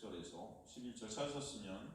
8절에서 11절 찾으셨으면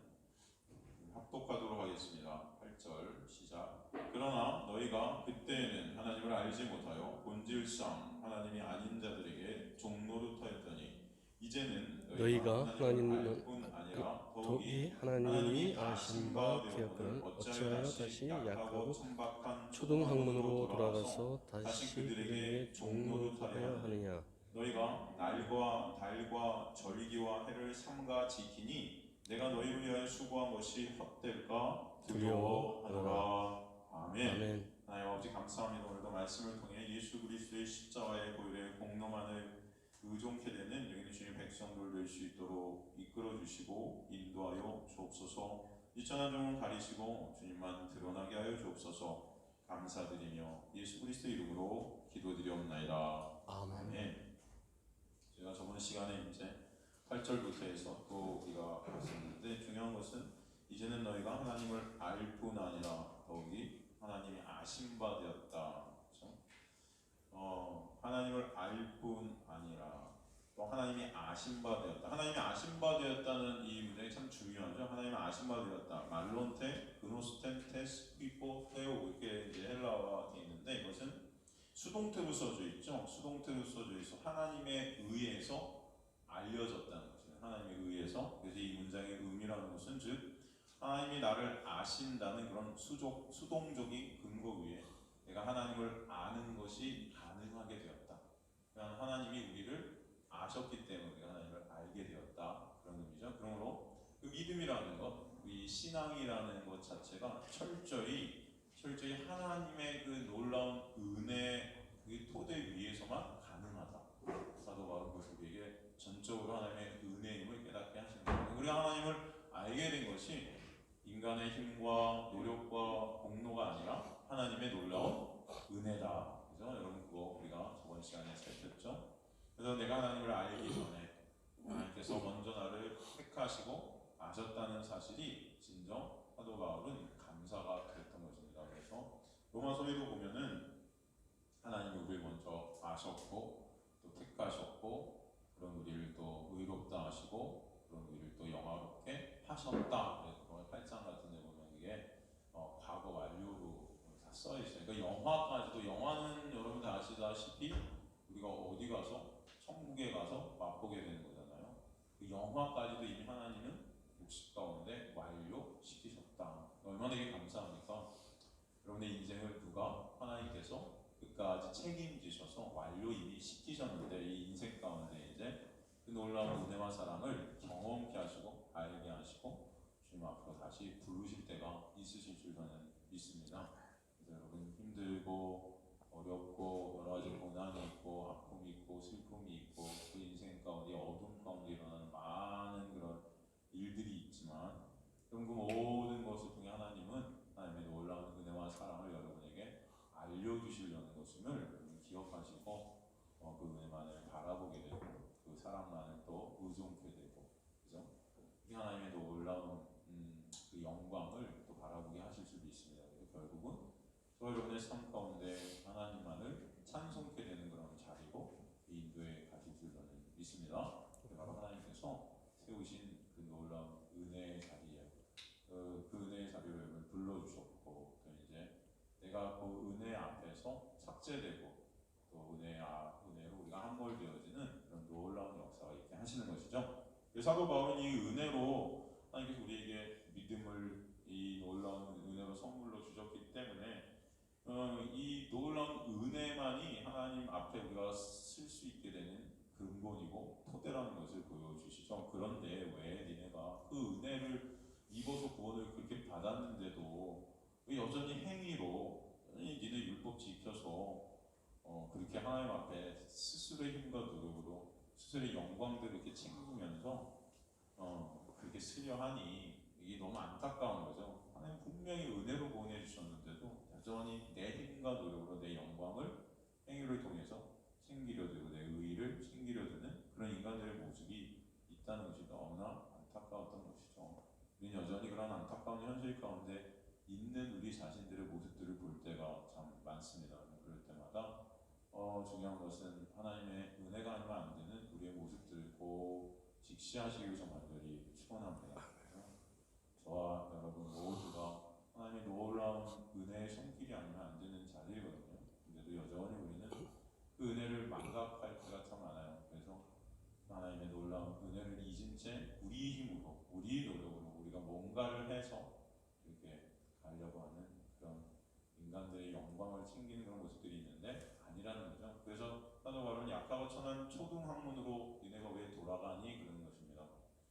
합독하도록 하겠습니다. 8절 시작. 그러나 너희가 그때에는 하나님을 알지 못하여 본질상 하나님이 아닌 자들에게 종노릇하였더니 이제는 너희가 하나님을 알 뿐 아니라 더욱이 하나님이 아신 바 되었거늘 어찌하여 다시 약하고 천박한 초등학문으로 돌아가서 다시 그들에게 종노릇하여 하느냐. 너희가 날과 달과 절기와 해를 삼가 지키니 내가 너희를 위하여 수고한 것이 헛될까 두려워하노라. 아멘. 아멘. 하나님 아버지 감사합니다. 오늘도 말씀을 통해 예수 그리스도의 십자가의 보혈의 공로만을 의존케 되는 여기 주님 백성들 될 수 있도록 이끌어 주시고 인도하여 주옵소서. 이 천한 종을 가리시고 주님만 드러나게 하여 주옵소서. 감사드리며 예수 그리스도 이름으로 기도드리옵나이다. 아멘. 제가 저번 시간에 이제 8절부터 해서 또 우리가 봤었는데 중요한 것은 이제는 너희가 하나님을 알 뿐 아니라 더욱이 하나님이 아신 바 되었다. 그렇죠? 하나님을 알 뿐 아니라 또 하나님이 아신 바 되었다. 하나님이 아신 바 되었다는 이 문장이 참 중요하죠. 하나님이 아신 바 되었다. 말론테, 그노스텐, 테스, 피포, 테오 이렇게 이제 헬라어가 되어 있는데 이것은 수동태로 써져 있죠. 수동태로 써져 있어 하나님에 의해서 알려졌다는 것이에요. 하나님에 의해서. 그래서 이 문장의 의미라는 것은 즉 하나님이 나를 아신다는 그런 수동적인 근거 위에 내가 하나님을 아는 것이 가능하게 되었다. 그러니까 하나님이 우리를 아셨기 때문에 우리가 하나님을 알게 되었다. 그런 의미죠. 그러므로 그 믿음이라는 것, 이 신앙이라는 것 자체가 철저히 하나님의 그 놀라운 은혜 그 토대 위에서만 가능하다. 사도 바울은 우리에게 전적으로 하나님의 은혜임을 깨닫게 하시는 거예요. 우리가 하나님을 알게 된 것이 인간의 힘과 노력과 공로가 아니라 하나님의 놀라운 은혜다. 그죠? 여러분 그거 우리가 저번 시간에 살폈죠? 그래서 내가 하나님을 알기 전에 하나님께서 먼저 나를 택하시고 아셨다는 사실이 진정 사도 바울은 감사가 됐던 것입니다. 그래서 로마서에도 보면은 하나님이 우리를 먼저 아셨고 또 택하셨고 그런 우리를 또 의롭다 하시고 그런 우리를 또 영화롭게 하셨다. 그래서 8장 같은 데 보면 이게 과거 완료로 다 써있어요. 그러니까 영화는 여러분 다 아시다시피 우리가 어디 가서 천국에 가서 맛보게 되는 거잖아요. 그 영화까지도 이미 하나님은 목식 가운데 완료시키셨다. 얼마나 이게 감사합니까? 여러분의 인생을 누가 하나님께서 끝까지 책임지셔서 완료 이미 시키셨는데 이 인생 가운데 이제 그 놀라운 은혜와 사랑을 경험케 하시고 알게 하시고 주님 앞으로 다시 부르실 때가 있으실 줄 저는 믿습니다. 그래서 여러분 힘들고 어렵고 여러 가지 고난이 있고 아픔이 있고 슬픔이 있고 그 인생 가운데 어둠 가운데 일어나는 많은 그런 일들이 있지만 그럼 그 모든 것을 통해 하나님은 하나님의 놀라운 은혜와 사랑을 여러분에게 알려주시려는 것임을 기억하시고 그 은혜만을 바라보게 되고 그 사랑만을 또 의존케 되고 그죠? 이 하나님의 놀라운 그 영광을 또 바라보게 하실 수도 있습니다. 결국은 여러분의 삶 가운데 하나님만을 찬송케 되는 그런 자리로 이 인도에 가실 줄 저는 믿습니다. 바로 하나님께서 세우신 그 놀라운 은혜의 자리에 그 은혜의 자리로 여러분을 불러주셨고 또 이제 내가 그 은혜 앞에서 삭제되고 또 은혜로 우리가 함몰되어지는 그런 놀라운 역사가 있게 하시는 것이죠. 사도 바울은 이 은혜로 하나님께서 우리에게 믿음을 이 놀라운 은혜로 선물로 주셨기 때문에 이 놀라운 은혜만이 하나님 앞에 우리가 쓸 수 있게 되는 근본이고 토대라는 것을 보여주시죠. 그런데 왜 니네가 그 은혜를 입어서 구원을 그렇게 받았는데도 여전히 행위로 니네 율법 지켜서 그렇게 하나님 앞에 스스로의 힘과 노력으로 스스로의 영광들을 이렇게 챙기면서 그렇게 쓰려 하니 이게 너무 안타까운 거죠. 하나님 분명히 은혜로 구원해 주셨는데도 여전히 내 힘과 노력으로 내 영광을 행위를 통해서 챙기려 들고 내 의의를 챙기려 드는 그런 인간들의 모습이 있다는 것이 너무나 안타까웠던 것이죠. 우리는 여전히 그런 안타까운 현실 가운데 있는 우리 자신들의 모습들을 볼 때가 참 많습니다. 그럴 때마다 중요한 것은 하나님의 은혜가 아니면 안 되는 우리의 모습들을 꼭 직시하시길 정말 간절히 축원합니다. 저와 여러분 모두가 하나님의 놀라운 은혜의 손길이 아니면 안 되는 자리거든요. 근데도 여전히 우리는 그 은혜를 망각할 때가 참 많아요. 그래서 하나님의 놀라운 은혜를 잊은 채 우리 힘으로, 우리 노력으로 우리가 뭔가를 해서 이렇게 가려고 하는 그런 인간들의 영광을 챙기는 그런 모습들이 있는데 아니라는 거죠. 그래서 사도 바울은 약하고 천한 초등학문으로 니네가 왜 돌아가니? 그러는 것입니다.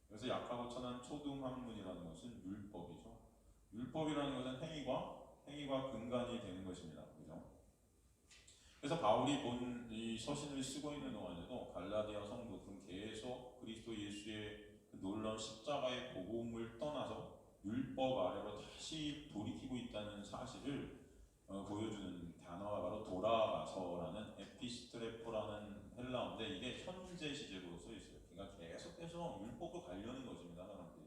그래서 약하고 천한 초등학문이라는 것은 율법이죠. 율법이라는 것은 행위과 근간이 되는 것입니다. 그죠? 그래서 바울이 본 이 서신을 쓰고 있는 동안에도 갈라디아 성도들은 계속 그리스도 예수의 그 놀라운 십자가의 복음을 떠나서 율법 아래로 다시 돌이키고 있다는 사실을 보여주는 단어가 바로 돌아가서라는 에피스트레포라는 헬라어인데 이게 현재 시제로 써 있어요. 그러니까 계속해서 율법으로 가려는 것입니다. 사람들이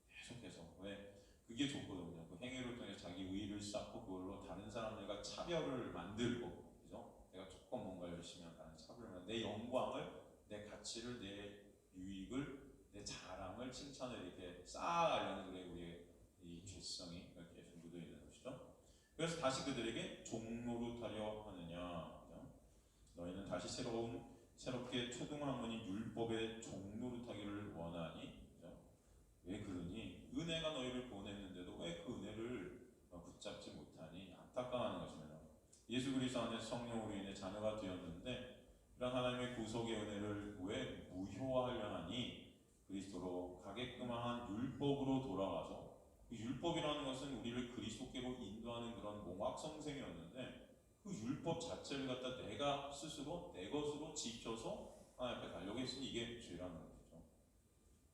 계속해서. 왜? 그게 좋거든요. 그 행위를 통해 자기 의의를 쌓고 그걸로 다른 사람들과 차별을 만들고, 그죠? 내가 조금 뭔가 열심히 하면 다른 차별을 내 영광을, 내 가치를, 내 유익을, 내 자랑을, 칭찬을 이렇게 쌓아가려는 그게 우리의 이 죄성이 이렇게 묻어 있는 것이죠. 그래서 다시 그들에게 종노릇하려 하느냐, 그죠? 너희는 다시 새롭게 초등학문인 율법의 종노릇하기를 원하니, 그죠? 왜 그러니? 은혜가 너희를 보냈는데도 왜 그 은혜를 붙잡지 못하니? 안타까워하는 것입니다. 예수 그리스도 안에서 성령으로 인해 자녀가 되었는데 이런 하나님의 구속의 은혜를 왜 무효화하려 하니? 그리스도로 가게끔 한 율법으로 돌아가서, 그 율법이라는 것은 우리를 그리스도께로 인도하는 그런 몽학성생이었는데 그 율법 자체를 갖다 내가 스스로 내 것으로 지켜서 하나님 앞에 가려고 했으니 이게 죄라는 거죠.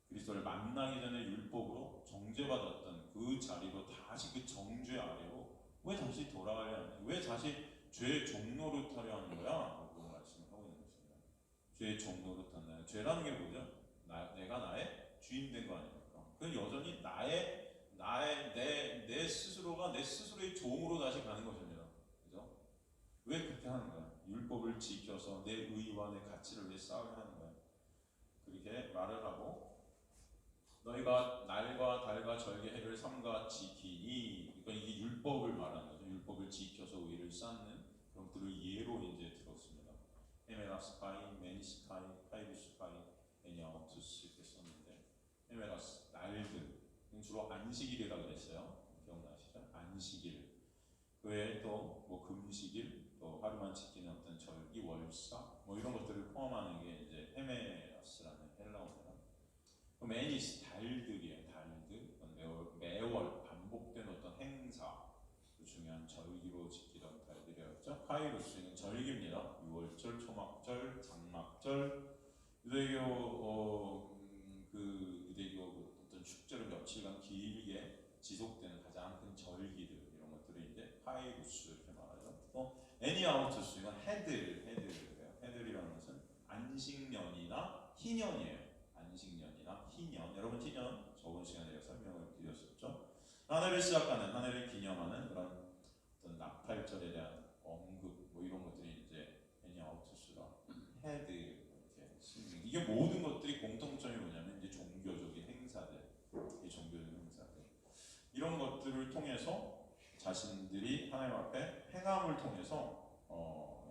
그리스도를 만나기 전에 율법으로 정죄받았던 그 자리로 다시 그 정죄 아래로 왜 다시 돌아가려 하냐? 왜 다시 죄의 종노릇하려 하는 거야? 그런 말씀을 하고 있는 것입니다. 죄의 종노릇한다. 죄라는 게 뭐죠? 내가 나의 주인 된 거 아닙니까? 그건 여전히 내 스스로가 내 스스로의 종으로 다시 가는 것입니다. 그죠? 왜 그렇게 하는 거야? 율법을 지켜서 내 의와 내 가치를 왜 쌓으려 하는 거야? 그렇게 말을 하고 너희가 날과 달과 절개 해를 삼가 지키니, 그러니까 이게 율법을 말하는 거죠. 율법을 지켜서 의를 쌓는 그런 것들을 예로 이제 들었습니다. 헤메라스파이, 메니스파이, 파이루스파이, 에니아우투스 이렇게 썼는데 헤메라스 날들 주로 안식일이라 그랬어요. 기억나시죠? 안식일. 그 외에 또 뭐 금식일, 또 하루만 지키는 어떤 절기, 월사, 뭐 이런 것들을 포함하는 게 이제 헤메라스라는 헬라어입니다. 메니스 달들이에요. 달들. 매월 반복된 어떤 행사, 중요한 절기로 지키던 달들이었죠. 카이루스는 절기입니다. 6월절, 초막절, 장막절, 유대교 어떤 축제로 며칠간 길게 지속되는 가장 큰 절기들, 이런 것들을 이제 카이루스 이렇게 말하죠. 또 애니아우투스, 이건 헤들이라는 것은 안식년이나 희년이에요. 안식년이나 희년. 여러분 희년 저번 시간에 설명을 드렸었죠. 한 해를 시작하는, 한 해를 기념하는 그런 어떤 나팔절에 대한 언급, 뭐 이런 것들이 이제 애니아우투스가 헤드 이렇게 쓰는. 이게 모든 것들이 공통점이 뭐냐면 이제 종교적인 행사들, 이 종교적인 행사들, 이런 것들을 통해서 자신들이 하나님 앞에 행함을 통해서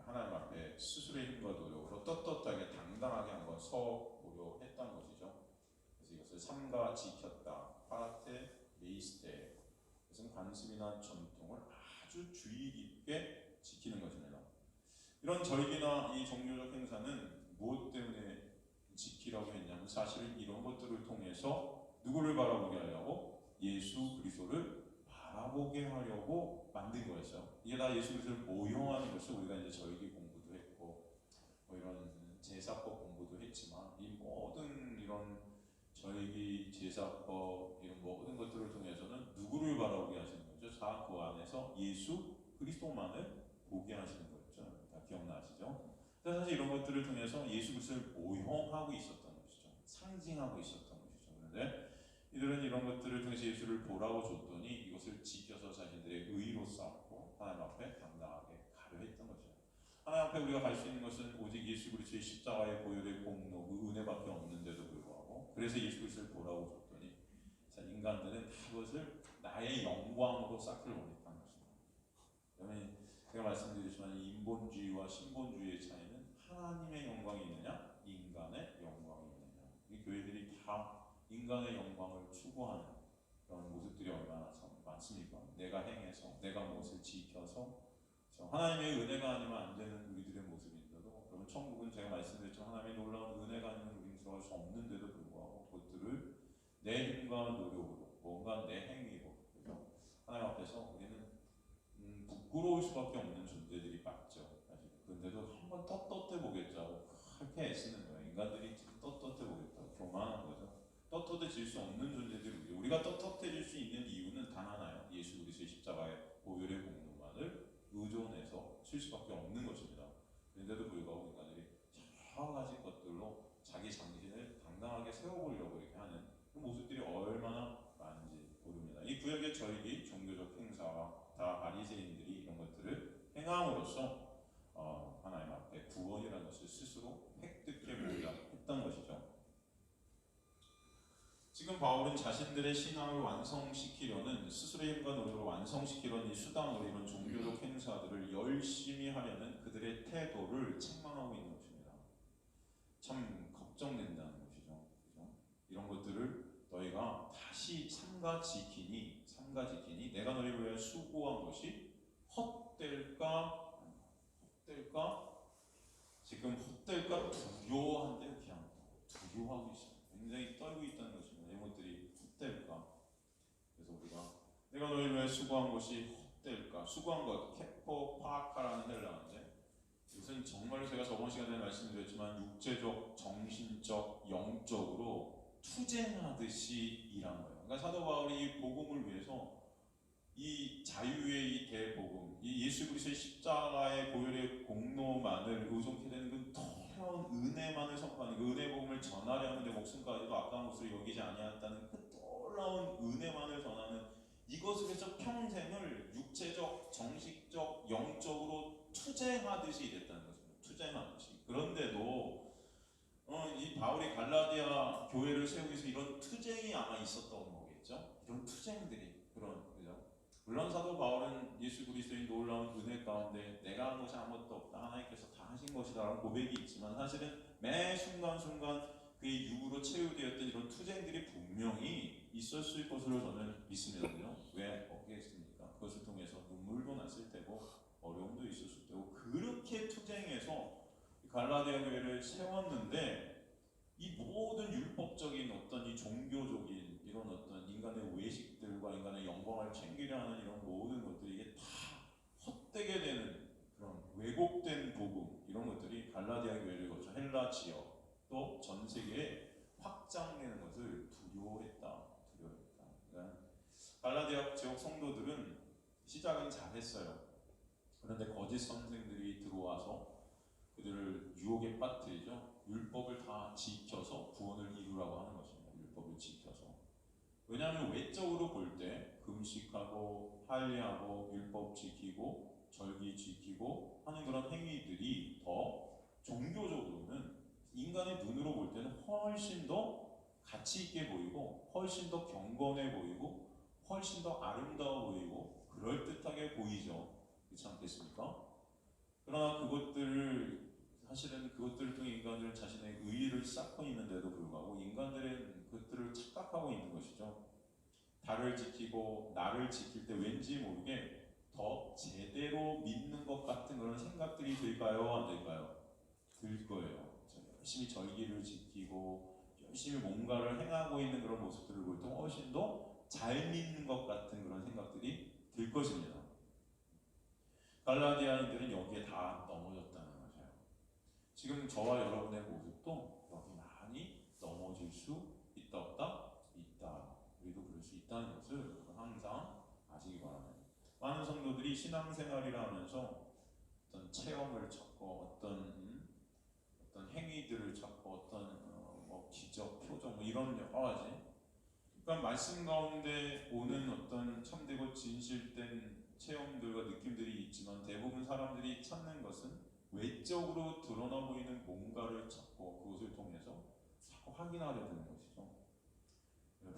하나님 앞에 스스로의 힘과 노력으로 떳떳하게 당당하게 한번 서보려 했던 것이죠. 그래서 이것을 삼가 지켰다. 파라테 메이스테. 그것은 관습이나 전통을 아주 주의 깊게 지키는 것입니다. 이런 절기나 이 종교적 행사는 무엇 때문에 지키라고 했냐면 사실은 이런 것들을 통해서 누구를 바라보게 하려고? 예수 그리스도를 바라보게 하려고 만든 거였어요. 이게 다 예수 그리스도를 모형하는 것을 우리가 이제 절기 공부도 했고 뭐 이런 제사법 공부도 했지만 이 모든 이런 절기 제사법 이런 모든 것들을 통해서는 누구를 바라보게 하시는 거죠? 다 그 안에서 예수 그리스도만을 보게 하시는 거죠. 다 기억나시죠? 사실 이런 것들을 통해서 예수 그리스도를 모형하고 있었던 것이죠. 상징하고 있었던 것이죠. 그런데 이들은 이런 것들을 통해서 예수를 보라고 줬더니 이것을 지켜서 자신들의 의로 쌓고 하나님 앞에 당당하게 가려 했던 것이죠. 하나님 앞에 우리가 갈 수 있는 것은 오직 예수 그리스도의 십자가의 보혈의 공로, 그 은혜밖에 없는데도 불구하고 그래서 예수 그리스도를 보라고 줬더니 자, 인간들은 다 그것을 나의 영광으로 쌓기를 원했다는 것입니다. 그러면 제가 말씀드리지만 인본주의와 신본주의의 차이는 하나님의 영광이 있느냐, 인간의 영광이 있느냐. 이 교회들이 다 인간의 영광을 추구하는 그런 모습들이 얼마나 참 많습니까? 내가 행해서, 내가 무엇을 지켜서 하나님의 은혜가 아니면 안 되는 우리들의 모습인데도, 그러면 천국은 제가 말씀드렸지만 하나님의 놀라운 은혜가 아니면 우리는 들어갈 수 없는데도 불구하고 그것들을 내 힘과 노력으로, 뭔가 내 행위로, 그죠? 하나님 앞에서 우리는 부끄러울 수밖에 없는 존재들이 맞죠. 사실. 그런데도 한번 떳떳해 보겠자고 그렇게 애쓰는 거예요. 인간들이 지금 떳떳해 보겠다고 교만한 거죠. 떳떳해질 수 없는 존재들이 우리가 떳떳해질 수 있는 이유는 단 하나예요. 예수 그리스도의 십자가의 보혈의 공로만을 의존해서 칠 수밖에 없는 것입니다. 그런데도 불구하고 인간들이 여러 가지 것들로 자기 당신을 당당하게 세워보려고 이렇게 하는 그 모습들이 얼마나 많은지 모릅니다. 이 구약의 절기, 종교적 행사와 다 바리새인들이 이런 것들을 행함으로써 하나님 앞에 구원이라는 것을 스스로 획득해 보려 했던 것이죠. 지금 바울은 자신들의 신앙을 완성시키려는 스스로의 힘과 노력으로 완성시키려는 이 수단으로 이런 종교적 행사들을 열심히 하려는 그들의 태도를 책망하고 있는 것입니다. 참 걱정된다는 것이죠. 그죠? 이런 것들을 너희가 다시 삼가 지키니 내가 너희를 위해 수고한 것이 헛될까? 지금 헛될까? 두려워한대요. 그냥 두려워하고 있어요. 굉장히 떨고 있다는 것입니다. 이런 것들이 헛될까? 그래서 우리가 내가 너희를 위해 수고한 것이 헛될까? 수고한 것, 케포 파카라는 헬라어인데 이것은 정말로 제가 저번 시간에 말씀드렸지만 육체적, 정신적, 영적으로 투쟁하듯이 일한 거예요. 그러니까 사도 바울이 이 복음을 위해서 이 자유의 이 대복음, 이 예수 그리스도의 십자가의 보혈의 공로만을 의존케 되는 그 놀라운 은혜만을 선포하는 그 은혜 복음을 전하려 하는데 목숨까지도 아까운 것으로 여기지 아니하였다는 그 놀라운 은혜만을 전하는 이것을 해서 평생을 육체적, 정식적, 영적으로 투쟁하듯이 됐다는 것입니다. 투쟁하듯이. 그런데도 이 바울이 갈라디아 교회를 세우기 위해서 이런 투쟁이 아마 있었던 거겠죠. 이런 투쟁들이 그죠? 물론 사도 바울은 예수 그리스도의 놀라운 은혜 가운데 내가 한 것이 아무것도 없다, 하나님께서 다 하신 것이다라는 고백이 있지만 사실은 매 순간순간 그의 육으로 채우되었던 이런 투쟁들이 분명히 있었을 것으로 저는 믿습니다요. 왜 없겠습니까? 그것을 통해서 눈물도 났을 테고 어려움도 있었을 테고 그렇게 투쟁해서 갈라디아 교회를 세웠는데 이 모든 율법적인 어떤 이 종교적인 이런 어떤 인간의 외식들과 인간의 영광을 챙기려 하는 이런 모든 것들이 이게 다 헛되게 되는 그런 왜곡된 복음 이런 것들이 갈라디아 교회를 거쳐 헬라 지역 또 전 세계에 확장되는 것을 두려워했다. 그러니까 갈라디아 지역 성도들은 시작은 잘했어요. 그런데 거짓 선생들이 들어와서 그들을 유혹에 빠뜨리죠. 율법을 다 지켜서 구원을 이루라고 하는 것입니다. 율법을 지켜서. 왜냐하면 외적으로 볼 때 금식하고 할례하고 율법 지키고 절기 지키고 하는 그런 행위들이 더 종교적으로는 인간의 눈으로 볼 때는 훨씬 더 가치 있게 보이고 훨씬 더 경건해 보이고 훨씬 더 아름다워 보이고 그럴듯하게 보이죠. 그렇지 않겠습니까? 그러나 사실은 그것들을 통해 인간들은 자신의 의의를 쌓고 있는데도 불구하고 인간들은 그것들을 착각하고 있는 것이죠. 달을 지키고 나를 지킬 때 왠지 모르게 더 제대로 믿는 것 같은 그런 생각들이 들까요? 안 들까요? 들 거예요. 열심히 절기를 지키고 열심히 뭔가를 행하고 있는 그런 모습들을 볼 때 훨씬 더 잘 믿는 것 같은 그런 생각들이 들 것입니다. 갈라디아인들은 여기에 다 넘어졌다는 거죠. 지금 저와 여러분의 모습도 여기 많이 넘어질 수 있다 없다? 있다. 우리도 그럴 수 있다는 것을 항상 아시기 바랍니다. 많은 성도들이 신앙생활이라 하면서 어떤 체험을 찾고 어떤 행위들을 찾고 어떤 뭐 기적, 표정 뭐 이런 여러 가지 그러니까 말씀 가운데 오는 어떤 참되고 진실된 체험들과 느낌들이 있지만 대부분 사람들이 찾는 것은 외적으로 드러나 보이는 뭔가를 찾고 그것을 통해서 확인하려 드는 것이죠.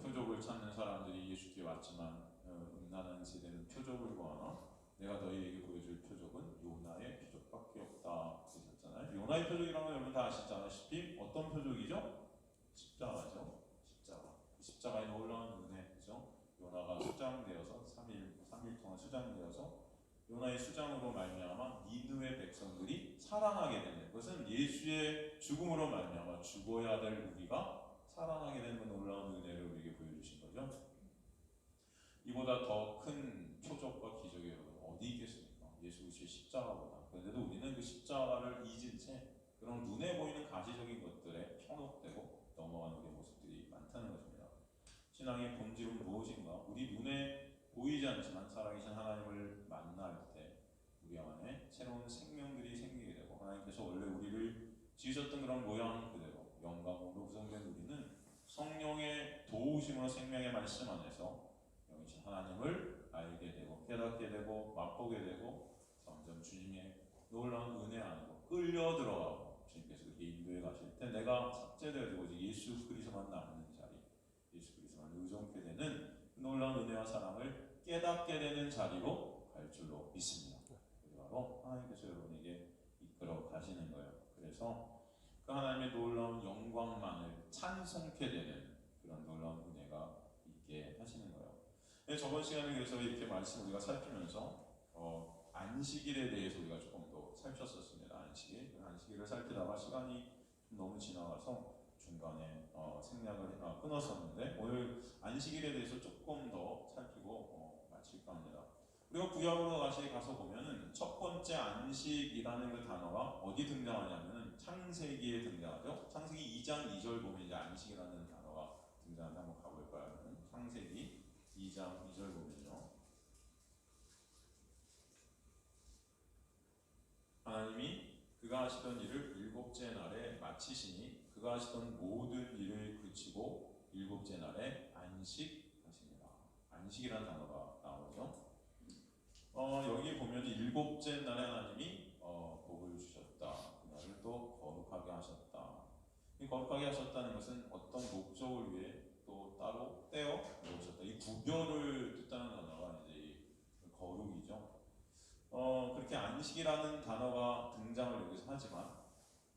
표적을 찾는 사람들이 예수께 왔지만 음란한 세대는 표적을 구하나 내가 너희에게 보여줄 표적은 요나의 표적밖에 없다 그러셨잖아요. 요나의 표적이라는 건 여러분 다 아시다시피 어떤 표적이죠? 십자가죠. 십자가. 십자가에 놀라운 은혜, 그죠? 요나가 수장되어서 3일 동안 수장되어서 요나의 수장으로 말미암아 니느웨 백성들이 살아나게 되는, 그것은 예수의 죽음으로 말미암아 죽어야 될 우리가 살아나게 되는 놀라운 은혜를 우리에게 보여주신 거죠. 이보다 더 큰 표적과 기적이 여러분 어디 있겠습니까? 예수 그리스도의 십자가보다. 그런데도 우리는 그 십자가를 잊은 채 그런 눈에 보이는 가시적인 것들에 편혹되고 넘어가는 우리의 모습들이 많다는 것입니다. 신앙의 본질은 무엇인가? 우리 눈에 보이지 않지만 살아계신 하나님을 만날 때 우리 안에 새로운 생명들이 생기게 되고, 하나님께서 원래 우리를 지으셨던 그런 모양 그대로 영광으로 구성된 우리는 성령의 도우심으로 생명의 말씀 안에서 영이신 하나님을 알게 되고 깨닫게 되고 맛보게 되고 점점 주님의 놀라운 은혜 안으로 끌려 들어가고, 주님께서 그렇게 인도해 가실 때 내가 삭제되어지고 예수 그리스도만 남는 자리, 예수 그리스도만 의존케 되는 놀라운 은혜와 사랑을 깨닫게 되는 자리로 갈 줄로 믿습니다. 그게 바로 하나님께서 여러분에게 이끌어 가시는 거예요. 그래서 그 하나님의 놀라운 영광만을 찬송케 되는 그런 놀라운 은혜가 있게 하시는 거예요. 저번 시간에 그래서 이렇게 말씀 우리가 살피면서 안식일에 대해서 우리가 조금 더 살폈었습니다. 안식일을 살피다가 시간이 좀 너무 지나가서 중간에 생략을 끊었었는데, 오늘 안식일에 대해서 조금 더 살피고 마칠까 합니다. 우리가 구약으로 다시 가서 보면은 첫 번째 안식이라는 그 단어가 어디 등장하냐면은 창세기에 등장하죠. 창세기 2장 2절 보면 이제 안식이라는 단어가 등장하는데 한번 가볼까요? 창세기 2장 2절 보면요, 하나님이 그가 하시던 일을 일곱째 날에 마치시니 그가 하시던 모든 일을 그치고 일곱째 날에 안식하시니라. 안식이라는 단어가 나오죠. 여기 보면 일곱째 날에 하나님이 복을 주셨다. 그날을 또 거룩하게 하셨다. 이 거룩하게 하셨다는 것은 어떤 목적을 위해 또 따로 떼어 놓으셨다. 이 구별을 뜻하는 단어가 이제 이 거룩이죠. 그렇게 안식이라는 단어가 등장을 여기서 하지만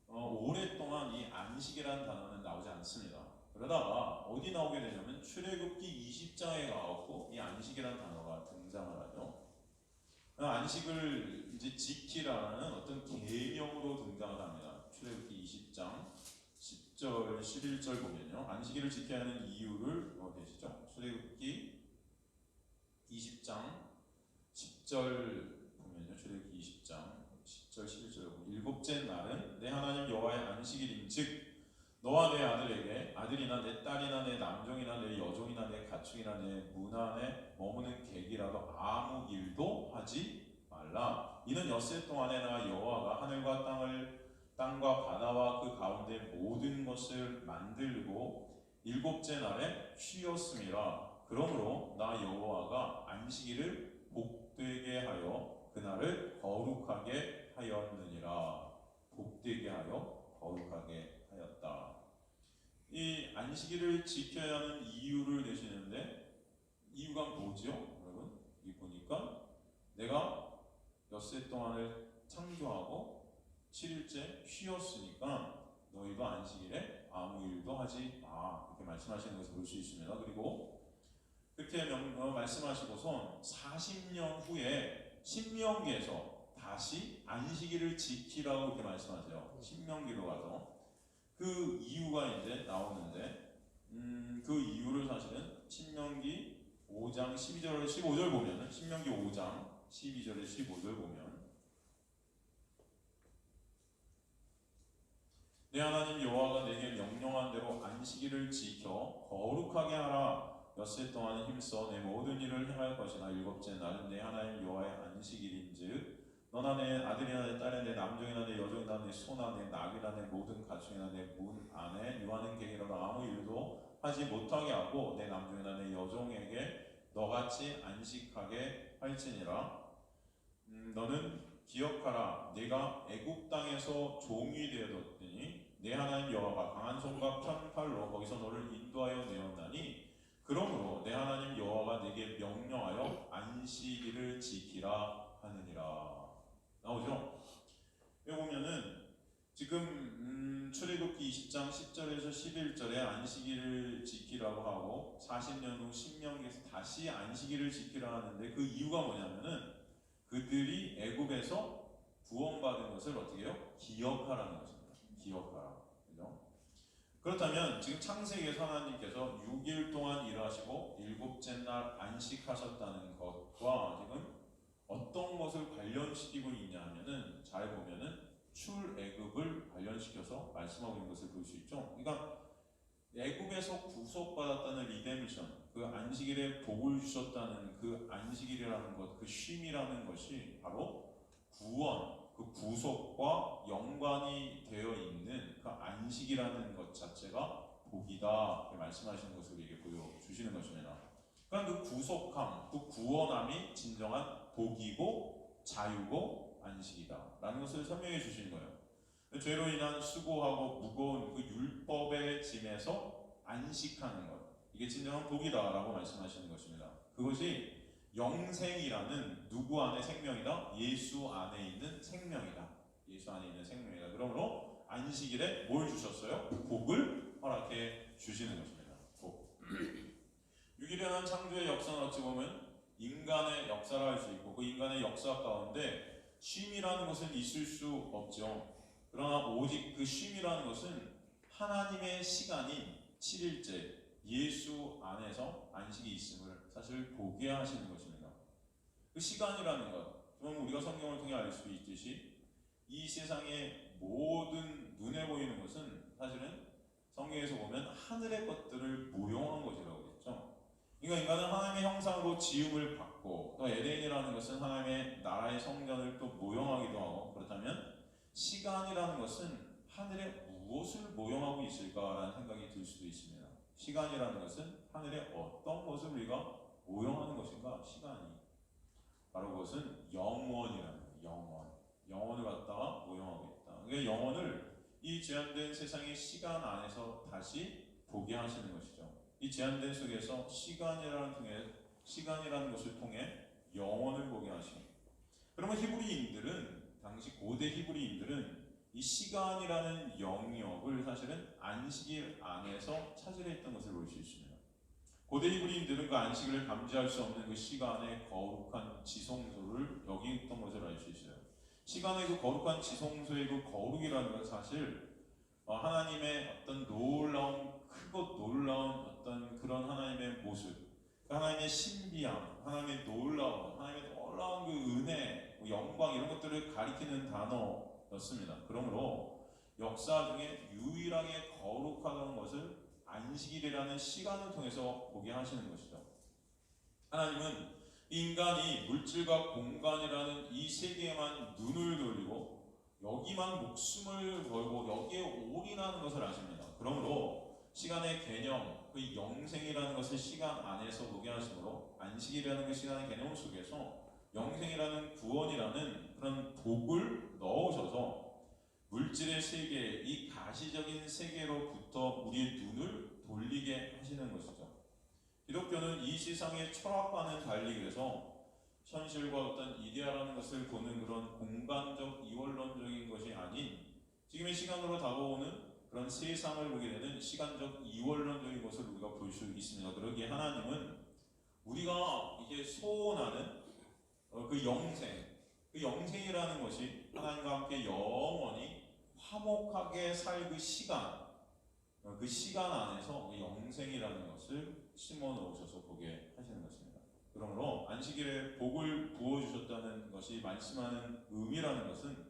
오랫동안 이 안식이라는 단어는 나오지 않습니다. 그러다가 어디 나오게 되냐면 출애굽기 20장에 가고 이 안식이라는 단어가 등장을 하죠. 안식을 이제 지키라는 어떤 계명으로 등장을 합니다. 출애굽기 20장 10절 11절 보면요, 안식일을 지켜야 하는 이유를 계시죠. 출애굽기 20장 10절 보면요, 출애굽기 20장 10절 11절 일곱째 날은 내 하나님 여호와의 안식일인즉 너와 내 아들에게 아들이나 내 딸이나 내 남종이나 내 여종이나 내 가축이나 내 문 안에 머무는 객이라도 아무 일도 하지 말라. 이는 엿새 동안에 나 여호와가 하늘과 땅과 바다와 그 가운데 모든 것을 만들고 일곱째 날에 쉬었음이라. 그러므로 나 여호와가 안식일을 복되게 하여 그날을 거룩하게 하였느니라. 복되게 하여 거룩하게 하였다. 이 안식일을 지켜야 하는 이유를 내시는데, 이유가 뭐죠? 여러분, 이 보니까 내가 엿새 동안을 창조하고 7일째 쉬었으니까 너희도 안식일에 아무 일도 하지 마, 이렇게 말씀하시는 것을 볼 수 있습니다. 그리고 그렇게 말씀하시고선 40년 후에 신명기에서 다시 안식일을 지키라고 이렇게 말씀하세요. 신명기로 가서 그 이유가 이제 나오는데, 그 이유를 사실은 신명기 5장 12절 15절 보면은, 신명기 5장 12절에 15절 보면 내 하나님 여호와가 내게 명령한 대로 안식일을 지켜 거룩하게 하라. 엿새 동안 힘써 내 모든 일을 행할 것이나 일곱째 날은 내 하나님 여호와의 안식일인즉 너나 내 아들이나 내 딸이나 내 남종이나 내 여종이나 내 소나 내 낙이나 내 모든 가축이나 내 문 안에 유하는 객이라도 아무 일도 하지 못하게 하고 내 남종이나 내 여종에게 너같이 안식하게 할지니라. 너는 기억하라. 네가 애굽 땅에서 종이 되었더니 내 하나님 여호와가 강한 손과 편팔로 거기서 너를 인도하여 내었나니 그러므로 내 하나님 여호와가 내게 명령하여 안식일을 지키라 하느니라. 나오죠? 여기 보면은 지금 출애굽기 20장 10절에서 11절에 안식일을 지키라고 하고 40년 후 신명기에서 다시 안식일을 지키라 하는데 그 이유가 뭐냐면은 그들이 애굽에서 구원받은 것을 어떻게 해요? 기억하라는 것입니다. 기억하라. 그죠? 그렇다면 지금 창세기에서 하나님께서 6일 동안 일하시고 일곱째 날 안식하셨다는 것과 지금 어떤 것을 관련시키고 있냐 하면은 잘 보면은 출애굽을 관련시켜서 말씀하고 있는 것을 볼 수 있죠. 그러니까 애굽에서 구속받았다는 리데미션, 그 안식일에 복을 주셨다는 그 안식일이라는 것, 그 쉼이라는 것이 바로 구원, 그 구속과 연관이 되어 있는 그 안식이라는 것 자체가 복이다 말씀하시는 것을 우리에게 보여주시는 것입니다. 그러니까 그 구속함, 그 구원함이 진정한 복이고 자유고 안식이다 라는 것을 설명해 주시는 거예요. 죄로 인한 수고하고 무거운 그 율법의 짐에서 안식하는 것, 이게 진정한 복이다 라고 말씀하시는 것입니다. 그것이 영생이라는 누구 안에 생명이다? 예수 안에 있는 생명이다. 예수 안에 있는 생명이다. 그러므로 안식일에 뭘 주셨어요? 복을 허락해 주시는 것입니다. 복. 6일이라는 창조의 역사는 어찌 보면 인간의 역사라 할 수 있고 그 인간의 역사 가운데 쉼이라는 것은 있을 수 없죠. 그러나 오직 그 쉼이라는 것은 하나님의 시간인 7일째 예수 안에서 안식이 있음을 사실 보게 하시는 것입니다. 그 시간이라는 것, 그럼 우리가 성경을 통해 알 수 있듯이 이 세상의 모든 눈에 보이는 것은 사실은 성경에서 보면 하늘의 것들을 모형한 것이라고 했죠. 그러니까 인간은 하나님의 형상으로 지음을 받고 또 에덴이라는 것은 하나님의 나라의 성전을 또 모형하기도 하고, 그렇다면 시간이라는 것은 하늘에 무엇을 모형하고 있을까라는 생각이 들 수도 있습니다. 시간이라는 것은 하늘에 어떤 것을 우리가 모형하는 것인가? 시간이 바로 그것은 영원이라는 거예요. 영원을 갖다가 모형하고 있다. 그러니까 영원을 이 제한된 세상의 시간 안에서 다시 보게 하시는 것이죠. 이 제한된 속에서 시간이라는 것을 통해 영원을 보게 하시는. 그러면 히브리인들은, 당시 고대 히브리인들은 이 시간이라는 영역을 사실은 안식일 안에서 차지했던 것을 볼 수 있습니다. 고대 히브리인들은 그 안식을 감지할 수 없는 그 시간의 거룩한 지성소를 여기있던 것을 알 수 있어요. 시간의 그 거룩한 지성소의 그 거룩이라는 건 사실 하나님의 어떤 크고 놀라운 어떤 그런 하나님의 모습, 하나님의 신비함, 하나님의 놀라운 그 은혜, 영광 이런 것들을 가리키는 단어였습니다. 그러므로 역사 중에 유일하게 거룩하다는 것을 안식일이라는 시간을 통해서 보게 하시는 것이죠. 하나님은 인간이 물질과 공간이라는 이 세계에만 눈을 돌리고 여기만 목숨을 걸고 여기에 올인하는 것을 아십니다. 그러므로 시간의 개념, 그 영생이라는 것을 시간 안에서 보게 하시므로 안식이라는 그 시간의 개념 속에서 영생이라는 구원이라는 그런 복을 넣으셔서 물질의 세계, 이 가시적인 세계로부터 우리의 눈을 돌리게 하시는 것이죠. 기독교는 이 세상의 철학과는 달리 그래서 현실과 어떤 이데아라는 것을 보는 그런 공간적 이원론적인 것이 아닌 지금의 시간으로 다가오는 그런 세상을 보게 되는 시간적 이원론적인 것을 우리가 볼 수 있습니다. 그러기에 하나님은 우리가 이제 소원하는 그 영생이라는 것이 하나님과 함께 영원히 화목하게 살 그 시간, 그 시간 안에서 그 영생이라는 것을 심어 놓으셔서 보게 하시는 것입니다. 그러므로 안식일에 복을 부어주셨다는 것이 말씀하는 의미라는 것은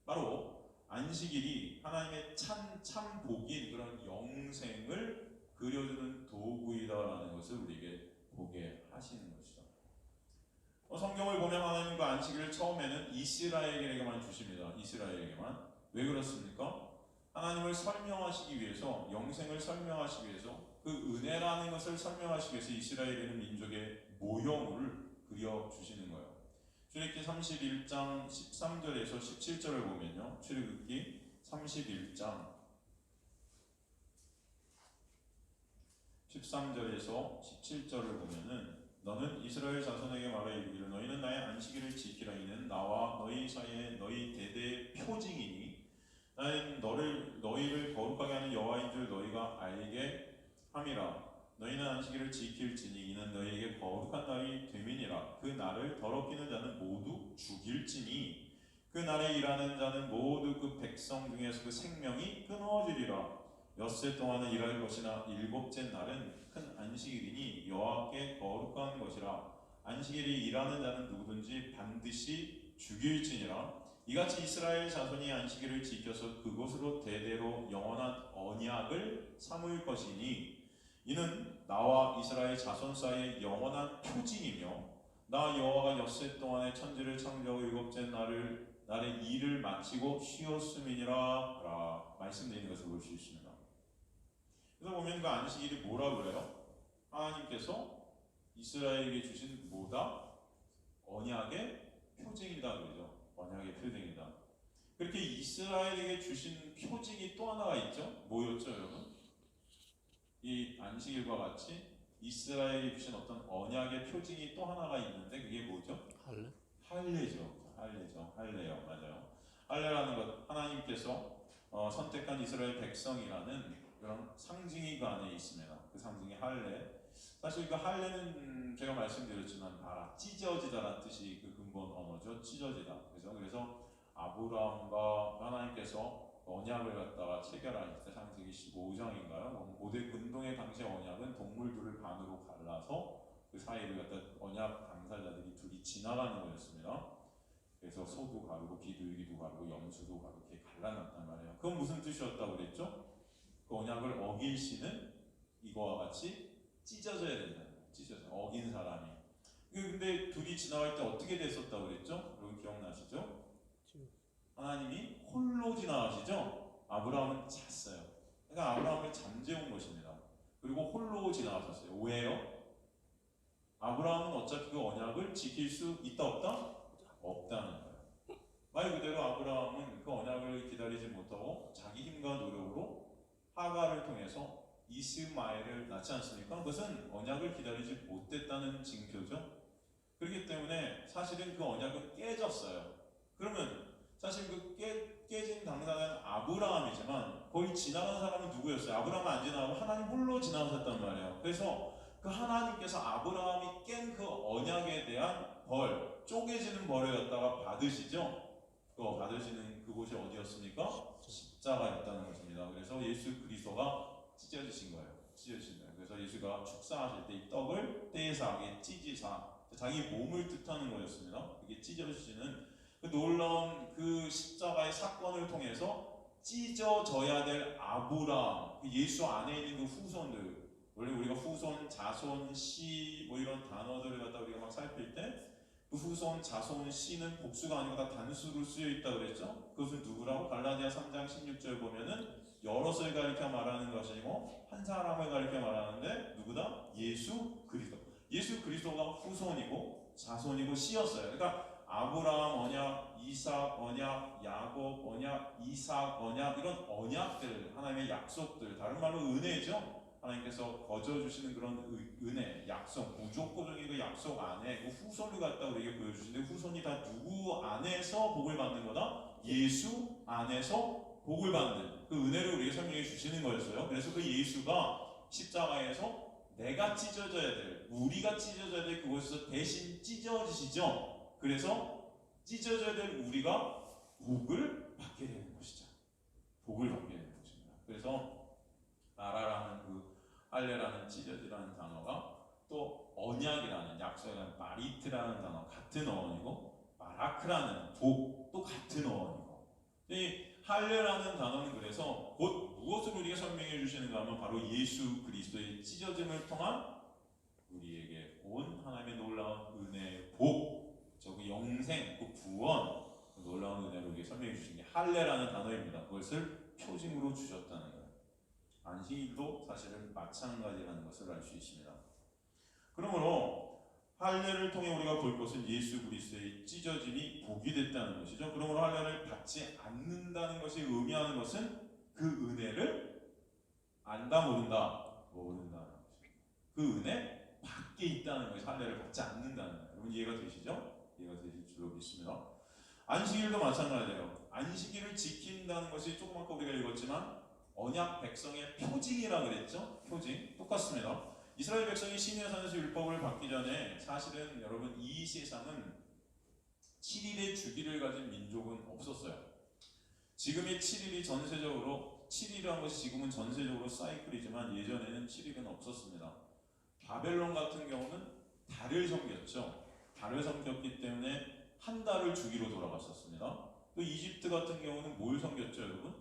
바로 안식일이 하나님의 참 복인 그런 영생을 그려주는 도구이다라는 것을 우리에게 보게 하시는 것이죠. 성경을 보면 하나님과 안식일을 처음에는 이스라엘에게만 주십니다. 이스라엘에게만. 왜 그렇습니까? 하나님을 설명하시기 위해서, 영생을 설명하시기 위해서, 그 은혜라는 것을 설명하시기 위해서 이스라엘에는 민족의 모형을 그려주시는 거예요. 출애굽기 31장 13절에서 17절을 보면요, 출애굽기 31장 13절에서 17절을 보면은 너는 이스라엘 자손에게 말하 이르기를 너희는 나의 안식일을 지키라. 이는 나와 너희 사이에 너희 대대의 표징이니 나는 너희를 거룩하게 하는 여호와인 줄 너희가 알게 함이라. 너희는 안식일을 지킬지니 이는 너희에게 거룩한 날이 됨이니라. 그 날을 더럽히는 자는 모두 죽일지니 그 날에 일하는 자는 모두 그 백성 중에서 그 생명이 끊어지리라. 엿새 동안은 일할 것이나 일곱째 날은 큰 안식일이니 여호와께 거룩한 것이라. 안식일이 일하는 자는 누구든지 반드시 죽일지니라. 이같이 이스라엘 자손이 안식일을 지켜서 그곳으로 대대로 영원한 언약을 삼을 것이니 이는 나와 이스라엘 자손 사이의 영원한 표징이며 나 여호와가 엿새 동안에 천지를 창조하고 일곱째 날에 일을 마치고 쉬었음이니라 말씀드리는 것을 볼 수 있습니다. 그래서 보면 그 안식일이 뭐라 그래요? 하나님께서 이스라엘에게 주신 뭐다? 언약의 표징이다 그러죠. 언약의 표징이다. 그렇게 이스라엘에게 주신 표징이 또 하나가 있죠. 뭐였죠, 여러분? 이 안식일과 같이 이스라엘이 주신 어떤 언약의 표징이 또 하나가 있는데 그게 뭐죠? 할례죠. 할례요. 맞아요. 할례라는 것, 하나님께서 선택한 이스라엘 백성이라는 그런 상징이 그 안에 있습니다. 그 상징이 할례. 사실 그 할례는 제가 말씀드렸지만 다 찢어지다라는 뜻이 그 근본 언어죠. 찢어지다. 그래서 아브라함과 하나님께서 언약을 갖다가 체결하실 때 창세기 15장인가요? 고대 근동의 당시 언약은 동물들을 반으로 갈라서 그 사이를 갖다 언약 당사자들이 둘이 지나가는 거였습니다. 그래서 소도 가르고 비둘기도 가르고 염소도 가르고 이렇게 갈라놨단 말이에요. 그건 무슨 뜻이었다고 그랬죠? 그 언약을 어길 시는 이거와 같이 찢어져야 된다는 거예요. 찢어져 어긴 사람이. 근데 둘이 지나갈 때 어떻게 됐었다고 그랬죠? 여러분 기억나시죠? 하나님이 홀로 지나가시죠? 아브라함은 잤어요. 그러니까 아브라함을 잠재운 것입니다. 그리고 홀로 지나가셨어요. 왜요? 아브라함은 어차피 그 언약을 지킬 수 있다 없다? 없다는 거예요. 말 그대로 아브라함은 그 언약을 기다리지 못하고 자기 힘과 노력으로 하가를 통해서 이스마엘을 낳지 않습니까? 그것은 언약을 기다리지 못했다는 징표죠. 그렇기 때문에 사실은 그 언약은 깨졌어요. 그러면 사실 그 깨진 당사자는 아브라함이지만 거의 지나간 사람은 누구였어요? 아브라함은 안 지나가고 하나님 홀로 지나가셨단 말이에요. 그래서 그 하나님께서 아브라함이 깬 그 언약에 대한 벌, 쪼개지는 벌을 갖다가 받으시죠? 그 받으시는 그곳이 어디였습니까? 십자가였다는 것입니다. 그래서 예수 그리스도가 찢어지신 거예요. 그래서 예수가 축사하실 때 이 떡을 떼사, 찢으사, 자기 몸을 뜻하는 거였습니다. 이게 찢어지시는 그 놀라운 그 십자가의 사건을 통해서 찢어져야 될 아브라함, 예수 안에 있는 그 후손들, 원래 우리가 후손, 자손, 씨 뭐 이런 단어들을 갖다 우리가 막 살필 때 그 후손, 자손, 씨는 복수가 아니고 다 단수로 쓰여 있다 그랬죠? 그것은 누구라고? 갈라디아 3장 16절 보면은 여럿을 가리켜 말하는 것이고 한 사람을 가리켜 말하는데 누구다? 예수 그리스도. 예수 그리스도가 후손이고 자손이고 씨였어요. 그러니까 아브라함 언약, 이삭 언약, 야곱 언약, 이삭 언약 이런 언약들, 하나님의 약속들, 다른 말로 은혜죠. 하나님께서 거저주시는 그런 은혜, 약속, 무조건적인 그 약속 안에 그 후손을 갖다 우리에게 보여주시는데 후손이 다 누구 안에서 복을 받는 거다? 예수 안에서 복을 받는 그 은혜를 우리에게 설명해 주시는 거였어요. 그래서 그 예수가 십자가에서 내가 찢어져야 될, 우리가 찢어져야 될 그곳에서 대신 찢어지시죠. 그래서 찢어져야 될 우리가 복을 받게 되는 것이죠. 복을 받게 되는 것입니다. 그래서 나라라는 그 할례라는 찢어지라는 단어가 또 언약이라는 약속이라는 마리트라는 단어 같은 어원이고 마라크라는 복 또 같은 어원이고 이 할례라는 단어는 그래서 곧 무엇을 우리에게 설명해 주시는가 하면 바로 예수 그리스도의 찢어짐을 통한 우리에게 온 하나님의 놀라운 은혜의 복, 그 영생, 그 구원, 그 놀라운 은혜를 우리에게 설명해 주신 게 할례라는 단어입니다. 그것을 표징으로 주셨다는 거예요. 안식일도 사실은 마찬가지라는 것을 알 수 있습니다. 그러므로 할례를 통해 우리가 볼 것은 예수 그리스도의 찢어짐이 복이 됐다는 것이죠. 그러므로 할례를 받지 않는다는 것이 의미하는 것은 그 은혜를 안다 모른다. 모른다는 것입니다. 그 은혜 밖에 있다는 것이 할례를 받지 않는다는 거예요. 여러분 이해가 되시죠? 이해가 되실 줄로 믿습니다. 안식일도 마찬가지예요. 안식일을 지킨다는 것이 조금 아까 우리가 읽었지만 언약 백성의 표징이라 그랬죠? 표징 똑같습니다. 이스라엘 백성이 시내산에서 율법을 받기 전에 사실은 여러분 이 세상은 7일의 주기를 가진 민족은 없었어요. 지금의 7일이 전세적으로 7일이라는 것이 지금은 전세적으로 사이클이지만 예전에는 7일은 없었습니다. 바벨론 같은 경우는 달을 섬겼죠. 달을 섬겼기 때문에 한 달을 주기로 돌아갔었습니다. 또 이집트 같은 경우는 뭘 섬겼죠, 여러분?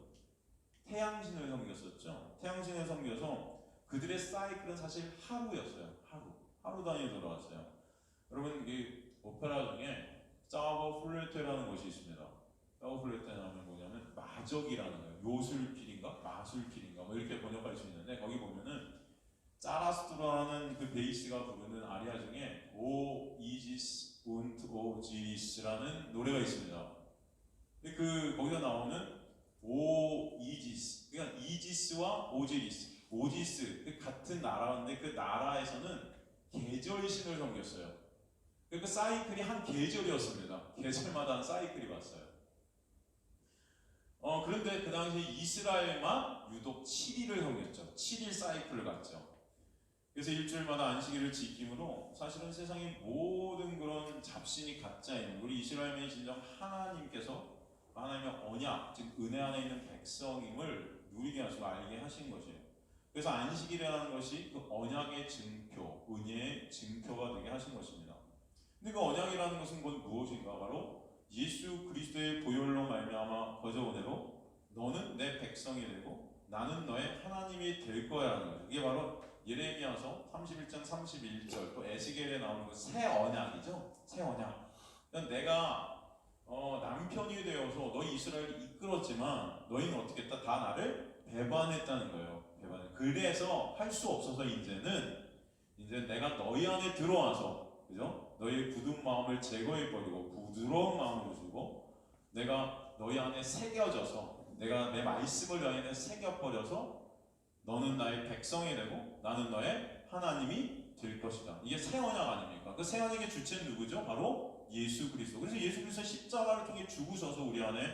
태양신을 섬겼었죠. 태양신을 섬겨서 그들의 사이클은 사실 하루였어요. 하루 단위로 돌아갔어요. 여러분 이 오페라 중에 짜버 플레테라는 것이 있습니다. 짜버 플레테는 뭐냐면 마적이라는 거예요. 요술필인가 마술필인가 뭐 이렇게 번역할 수 있는데 거기 보면은 짜라스트라는 그 베이스가 부르는 아리아 중에 오 이지스 운트 오지리스라는 노래가 있습니다. 근데 그 거기서 나오는 오 이지스 그러니까 이지스와 오지리스 오지스 같은 나라인데 그 나라에서는 계절신을 섬겼어요. 그 사이클이 한 계절이었습니다. 계절마다 한 사이클이 왔어요. 그런데 그 당시에 이스라엘만 유독 7일을 섬겼죠. 7일 사이클을 갔죠. 그래서 일주일마다 안식일을 지킴으로 사실은 세상의 모든 그런 잡신이 가짜인 우리 이스라엘의 진정 하나님께서 하나님의 언약, 즉 은혜 안에 있는 백성임을 누리게 하시고 알게 하신 것이에요. 그래서 안식일이라는 것이 그 언약의 증표, 은혜의 증표가 되게 하신 것입니다. 근데 그 언약이라는 것은 무엇인가? 바로 예수 그리스도의 보혈로 말미암아 거저 은혜로 너는 내 백성이 되고 나는 너의 하나님이 될 거야라는 거죠. 이게 바로 예레미야서 31장 31절 또 에스겔에 나오는 그 새 언약이죠. 새 언약. 그러니까 내가 남편이 되어서 너희 이스라엘을 이끌었지만 너희는 어떻게 했다? 다 나를 배반했다는 거예요. 그래서 할 수 없어서 이제 내가 너희 안에 들어와서 그죠? 너희의 굳은 마음을 제거해 버리고 부드러운 마음으로 주고 내가 너희 안에 새겨져서 내가 내 말씀을 너희 안에 새겨 버려서 너는 나의 백성이 되고 나는 너의 하나님이 될 것이다. 이게 새 언약 아닙니까? 그 새 언약의 주체는 누구죠? 바로 예수 그리스도. 그래서 예수 그리스도 십자가를 통해 죽으셔서 우리 안에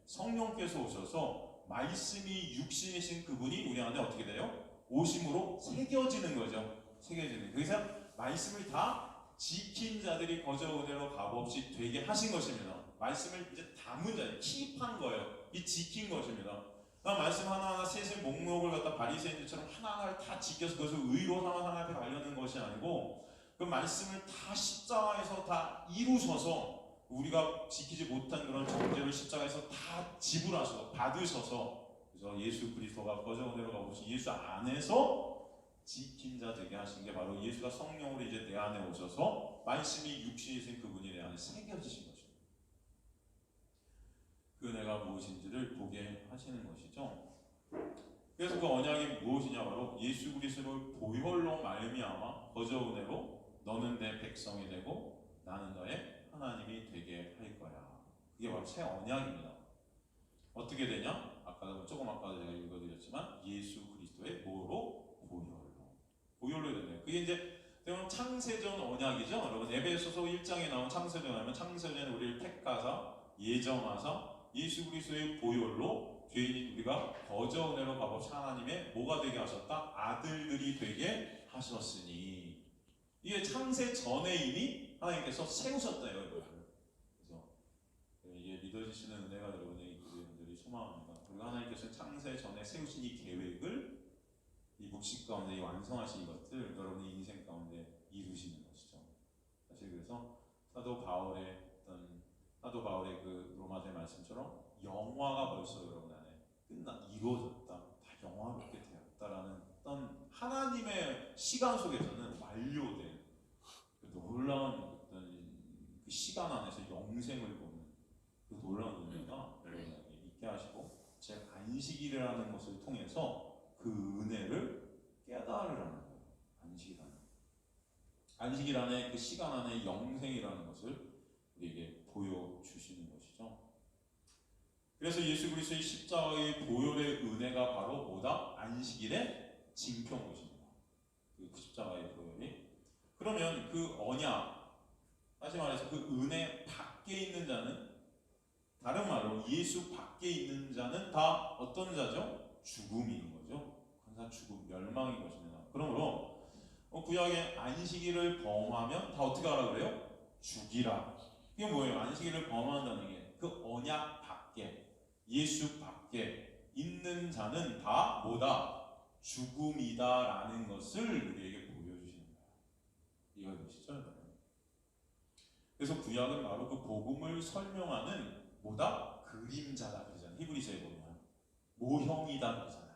성령께서 오셔서 말씀이 육신이신 그분이 우리 안에 어떻게 돼요? 오심으로 새겨지는 거죠. 새겨지는. 그래서 말씀을 다 지킨 자들이 거저 은혜로 값없이 되게 하신 것입니다. 말씀을 이제 담은 자, 킵한 거예요. 이 지킨 것입니다. 말씀 하나하나 셋의 목록을 갖다 바리새인들처럼 하나하나를 다 지켜서 그것을 의로 삼아 하나님 앞에 가려는 것이 아니고 그 말씀을 다 십자가에서 다 이루셔서 우리가 지키지 못한 그런 정죄를 십자가에서 다 지불하셔서 받으셔서 그래서 예수 그리스도가 거저 은혜로 값없이 예수 안에서 지킨 자 되게 하신 게 바로 예수가 성령으로 이제 내 안에 오셔서 말씀이 육신이신 그분이 내 안에 새겨지신 것입니다. 그 은혜가 무엇인지를 보게 하시는 것이죠. 그래서 그 언약이 무엇이냐 바로 예수 그리스도를 보혈로 말미암아 거저 은혜로 너는 내 백성이 되고 나는 너의 하나님이 되게 할 거야. 그게 바로 새 언약입니다. 어떻게 되냐? 조금 아까 제가 읽어드렸지만 예수 그리스도의 뭐로? 보혈로 되네요. 그게 이제 창세전 언약이죠. 여러분 에베소서 1장에 나온 창세전 하면 창세전에 우리를 택하사 예정하사 예수 그리스도의 보혈로 죄인인 우리가 거저 은혜로 값없이 하나님의 뭐가 되게 하셨다? 아들들이 되게 하셨으니 이게 창세 전에 이미 하나님께서 세우셨다 이거예요. 그래서 이게 믿어지시는 은혜가 여러분들이 소망합니다. 그리고 하나님께서 창세 전에 세우신 이 계획을 이 묵식 가운데 완성하신 것들 여러분의 인생 가운데 이루시는 것이죠. 사실 그래서 사도 바울의 그 로마서의 말씀처럼 영화가 벌써 여러분 안에 이루어졌다, 다 영화롭게 되었다라는 어떤 하나님의 시간 속에서는 완료된 그 놀라운 어떤 그 시간 안에서 영생을 보는 그 놀라운 은혜가 여러분에게 있게 하시고 제 안식일이라는 것을 통해서 그 은혜를 깨달으라는 거예요. 안식일 안에 그 시간 안에 영생이라는 것을 우리에게 보여주시는 것이죠. 그래서 예수 그리스도의 십자가의 보혈의 은혜가 바로 뭐다? 안식일의 징표인 것입니다. 그 그 십자가의 보혈이. 그러면 그 언약, 다시 말해서 그 은혜 밖에 있는 자는, 다른 말로 예수 밖에 있는 자는 다 어떤 자죠? 죽음인 거죠. 그건 다 죽음, 멸망인 것입니다. 그러므로 구약의 안식일을 범하면 다 어떻게 하라 그래요? 죽이라. 이게 뭐예요? 안식일을 범한다는 게 그 언약 밖에, 예수 밖에 있는 자는 다 뭐다? 죽음이다라는 것을 우리에게 보여주시는 거예요. 이해가 되시죠? 그래서 구약은 바로 그 복음을 설명하는 뭐다? 그림자다 그러잖아요. 히브리서에 보면 모형이다 그러잖아요.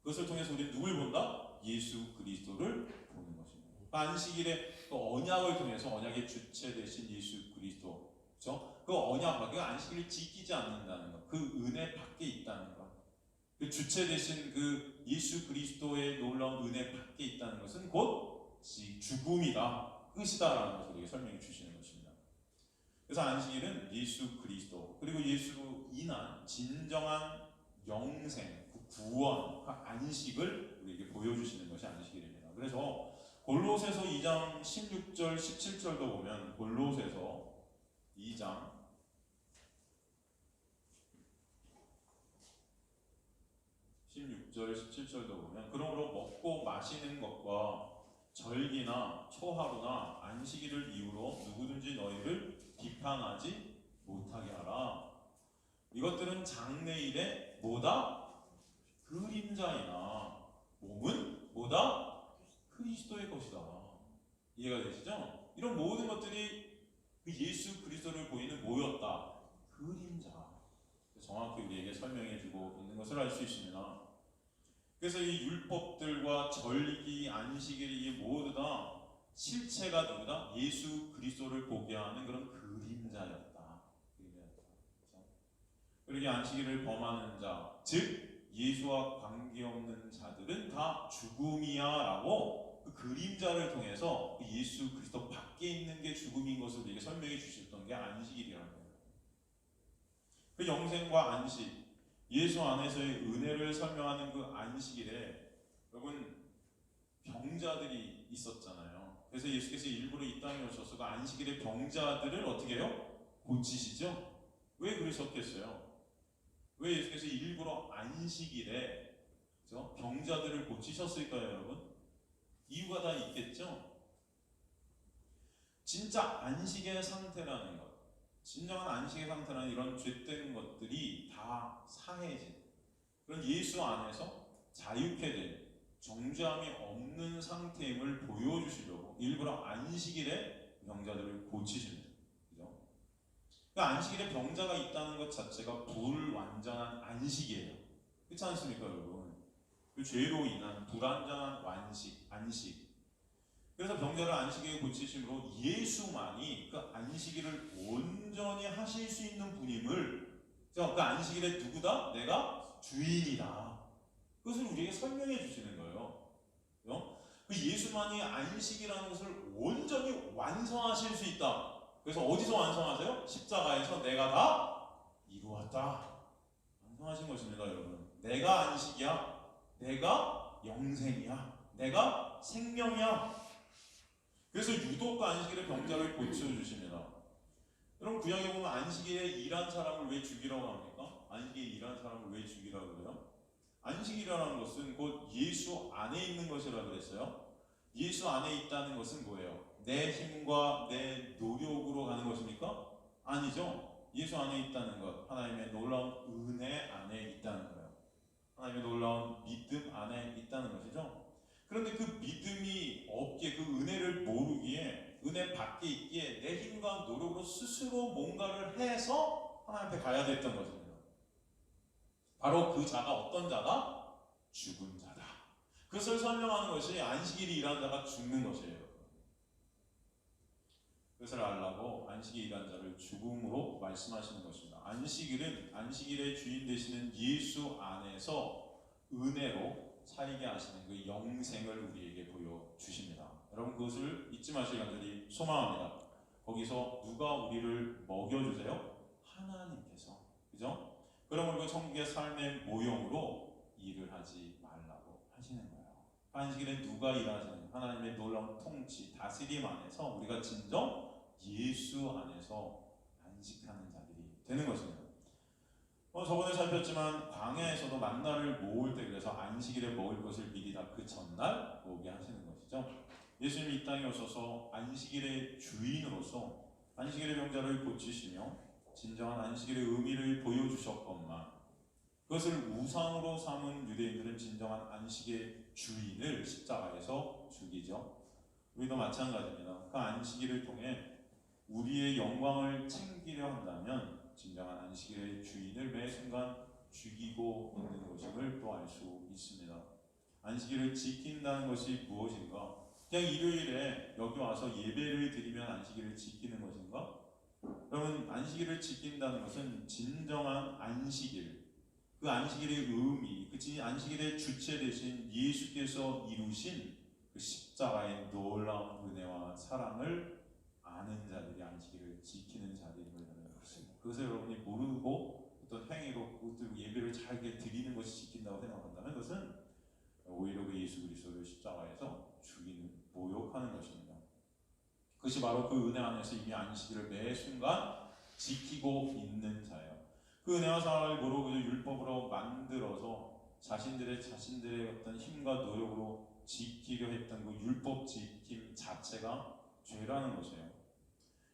그것을 통해서 우리는 누굴 본다? 예수 그리스도를 보는 것입니다. 안식일의 또 언약을 통해서 언약의 주체 되신 예수 그리스도, 그렇죠? 그 언약, 그 안식일을 지키지 않는다는 것, 그 은혜 밖에 있다는 것, 그 주체 되신 그 예수 그리스도의 놀라운 은혜 밖에 있다는 것은 곧 죽음이다, 끝이다라는 것을 우리에게 설명해 주시는 것입니다. 그래서 안식일은 예수 그리스도, 그리고 예수로 인한 진정한 영생, 그 구원, 그 안식을 우리에게 보여주시는 것이 안식일입니다. 그래서 골로새서 2장 16절 17절도 보면, 골로새서 2장 16절 17절도 보면, 그러므로 먹고 마시는 것과 절기나 초하루나 안식일을 이유로 누구든지 너희를 비판하지 못하게 하라. 이것들은 장래일의 뭐다? 그림자이나 몸은 뭐다? 그리스도의 것이다. 이해가 되시죠? 이런 모든 것들이 그 예수 그리스도를 보이는 뭐였다? 그림자. 정확히 우리에게 설명해주고 있는 것을 알 수 있습니다. 그래서 이 율법들과 절기, 안식일이 모두 다 실체가 누구다? 예수 그리스도를 보게 하는 그런 그림자였다. 그렇죠? 그리고 안식일을 범하는 자, 즉 예수와 관계없는 자들은 다 죽음이야라고 그 그림자를 통해서 그 예수 그리스도 밖에 있는 게 죽음인 것을 우리에게 설명해 주셨던 게 안식일이라는 거예요. 그 영생과 안식, 예수 안에서의 은혜를 설명하는 그 안식일에 여러분 병자들이 있었잖아요. 그래서 예수께서 일부러 이 땅에 오셔서 그 안식일의 병자들을 어떻게 해요? 고치시죠? 왜 그러셨겠어요? 왜 예수께서 일부러 안식일에, 그렇죠? 병자들을 고치셨을까요, 여러분? 이유가 다 있겠죠? 진짜 안식의 상태라는 것, 진정한 안식의 상태라는 이런 죄된 것들이 다 사해진, 그런 예수 안에서 자유케 된, 정죄함이 없는 상태임을 보여주시려고 일부러 안식일에 병자들을 고치십니다. 그죠? 그러니까 안식일에 병자가 있다는 것 자체가 불완전한 안식이에요. 그렇지 않습니까, 여러분? 그 죄로 인한 불완전한 안식. 그래서 병자를 안식일에 고치심으로 예수만이 그 안식일을 온전히 하실 수 있는 분임을, 그 안식일의 누구다? 내가 주인이다. 그것을 우리에게 설명해 주시는 거예요. 그 예수만이 안식이라는 것을 온전히 완성하실 수 있다. 그래서 어디서 완성하세요? 십자가에서 내가 다 이루었다. 완성하신 것입니다, 여러분. 내가 안식이야. 내가 영생이야. 내가 생명이야. 그래서 유독 그 안식일의 병자를 고쳐주십니다. 여러분 구약에 보면 안식일에 일한 사람을 왜 죽이라고 합니까? 안식일에 일한 사람을 왜 죽이라고 그래요? 안식이라는 것은 곧 예수 안에 있는 것이라 그랬어요. 예수 안에 있다는 것은 뭐예요? 내 힘과 내 노력으로 가는 것입니까? 아니죠. 예수 안에 있다는 것, 하나님의 놀라운 은혜 안에 있다는 거예요. 하나님의 놀라운 믿음 안에 있다는 것이죠. 그런데 그 믿음이 없기에, 그 은혜를 모르기에, 은혜 밖에 있기에 내 힘과 노력으로 스스로 뭔가를 해서 하나님 앞에 가야 됐던 것입니다. 바로 그 자가 어떤 자다? 죽은 자다. 그것을 설명하는 것이 안식일이 일한 자가 죽는 것이에요. 그것을 알라고 안식일 일한 자를 죽음으로 말씀하시는 것입니다. 안식일은 안식일의 주인 되시는 예수 안에서 은혜로 살게 하시는 그 영생을 우리에게 보여주십니다. 여러분 그것을 잊지 마시길 간절히 소망합니다. 거기서 누가 우리를 먹여주세요? 하나님께서. 그죠? 그러므로 그 천국의 삶의 모형으로 일을 하지 말라고 하시는 거예요. 안식일에 누가 일하시는 하나님의 놀라운 통치, 다스림 안에서 우리가 진정 예수 안에서 안식하는 자들이 되는 것입니다. 저번에 살폈지만 광야에서도 만나를 모을 때 그래서 안식일에 먹을 것을 미리 다 그 전날 모으게 하시는 것이죠. 예수님이 이 땅에 오셔서 안식일의 주인으로서 안식일의 병자를 고치시며 진정한 안식일의 의미를 보여주셨건만 그것을 우상으로 삼은 유대인들은 진정한 안식의 주인을 십자가에서 죽이죠. 우리도 마찬가지입니다. 그 안식일을 통해 우리의 영광을 챙기려 한다면 진정한 안식일의 주인을 매 순간 죽이고 있는 것임을 또 알 수 있습니다. 안식일을 지킨다는 것이 무엇인가? 그냥 일요일에 여기 와서 예배를 드리면 안식일을 지키는 것인가? 여러분, 안식일을 지킨다는 것은 진정한 안식일, 그 안식일의 의미, 그 안식일의 주체 되신 예수께서 이루신 그 십자가의 놀라운 은혜와 사랑을 아는 자들이 안식일을 지키는 자들임을 하는 것입니다. 그것을 여러분이 모르고 어떤 행위로 예배를 잘게 드리는 것이 지킨다고 생각한다면 그것은 오히려 그 예수 그리스도를 십자가에서 죽이는, 모욕하는 것입니다. 그것이 바로 그 은혜 안에서 이미 안식일을 매 순간 지키고 있는 자예요. 그 은혜와 사랑을 모르고 율법으로 만들어서 자신들의 어떤 힘과 노력으로 지키려 했던 그 율법 지킴 자체가 죄라는 것이에요.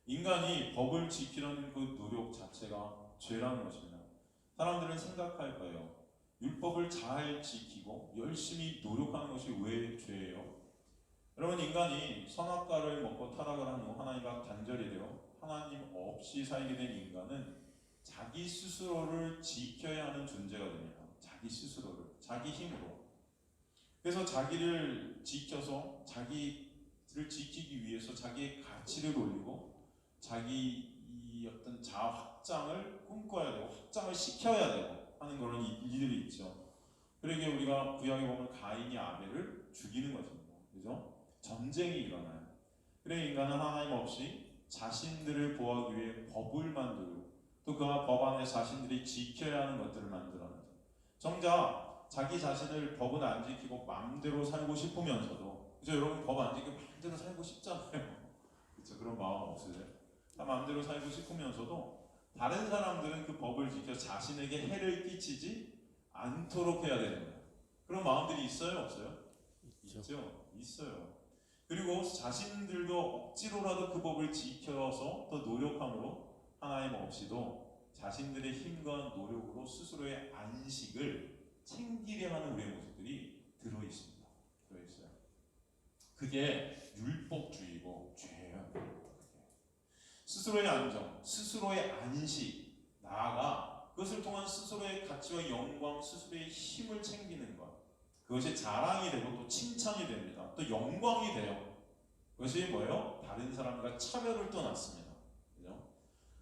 인간이 법을 지키려는 그 노력 자체가 죄라는 것입니다. 사람들은 생각할 거예요. 율법을 잘 지키고 열심히 노력하는 것이 왜 죄예요? 여러분, 인간이 선악과를 먹고 타락을 한 후 하나님과 단절이 되어 하나님 없이 살게 된 인간은 자기 스스로를 지켜야 하는 존재가 됩니다. 자기 스스로를, 자기 힘으로. 그래서 자기를 지켜서 자기를 지키기 위해서 자기의 가치를 올리고 자기 이 어떤 자아 확장을 꿈꿔야 되고 확장을 시켜야 되고 하는 그런 일들이 있죠. 그러기에 우리가 구약에 보면 가인이 아벨을 죽이는 것입니다. 그죠? 전쟁이 일어나요. 그래 인간은 하나님 없이 자신들을 보호하기 위해 법을 만들고 또 그 법 안에 자신들이 지켜야 하는 것들을 만들어내죠. 정작 자기 자신을 법은 안 지키고 마음대로 살고 싶으면서도, 그죠? 여러분 법 안 지키고 마음대로 살고 싶잖아요. 그렇죠? 그런 마음 없으세요? 다 마음대로 살고 싶으면서도 다른 사람들은 그 법을 지켜 자신에게 해를 끼치지 않도록 해야 되는 거예요. 그런 마음들이 있어요, 없어요? 있죠. 있어요. 그리고 자신들도 억지로라도 그 법을 지켜서 더 노력함으로 하나님 없이도 자신들의 힘과 노력으로 스스로의 안식을 챙기려 하는 우리의 모습들이 들어있습니다. 들어있어요. 그게 율법주의고 죄예요. 스스로의 안정, 스스로의 안식, 나아가 그것을 통한 스스로의 가치와 영광, 스스로의 힘을 챙기는 것, 그것이 자랑이 되고 또 칭찬이 됩니다. 또 영광이 돼요. 그것이 뭐예요? 다른 사람과 차별을 떠났습니다. 그죠?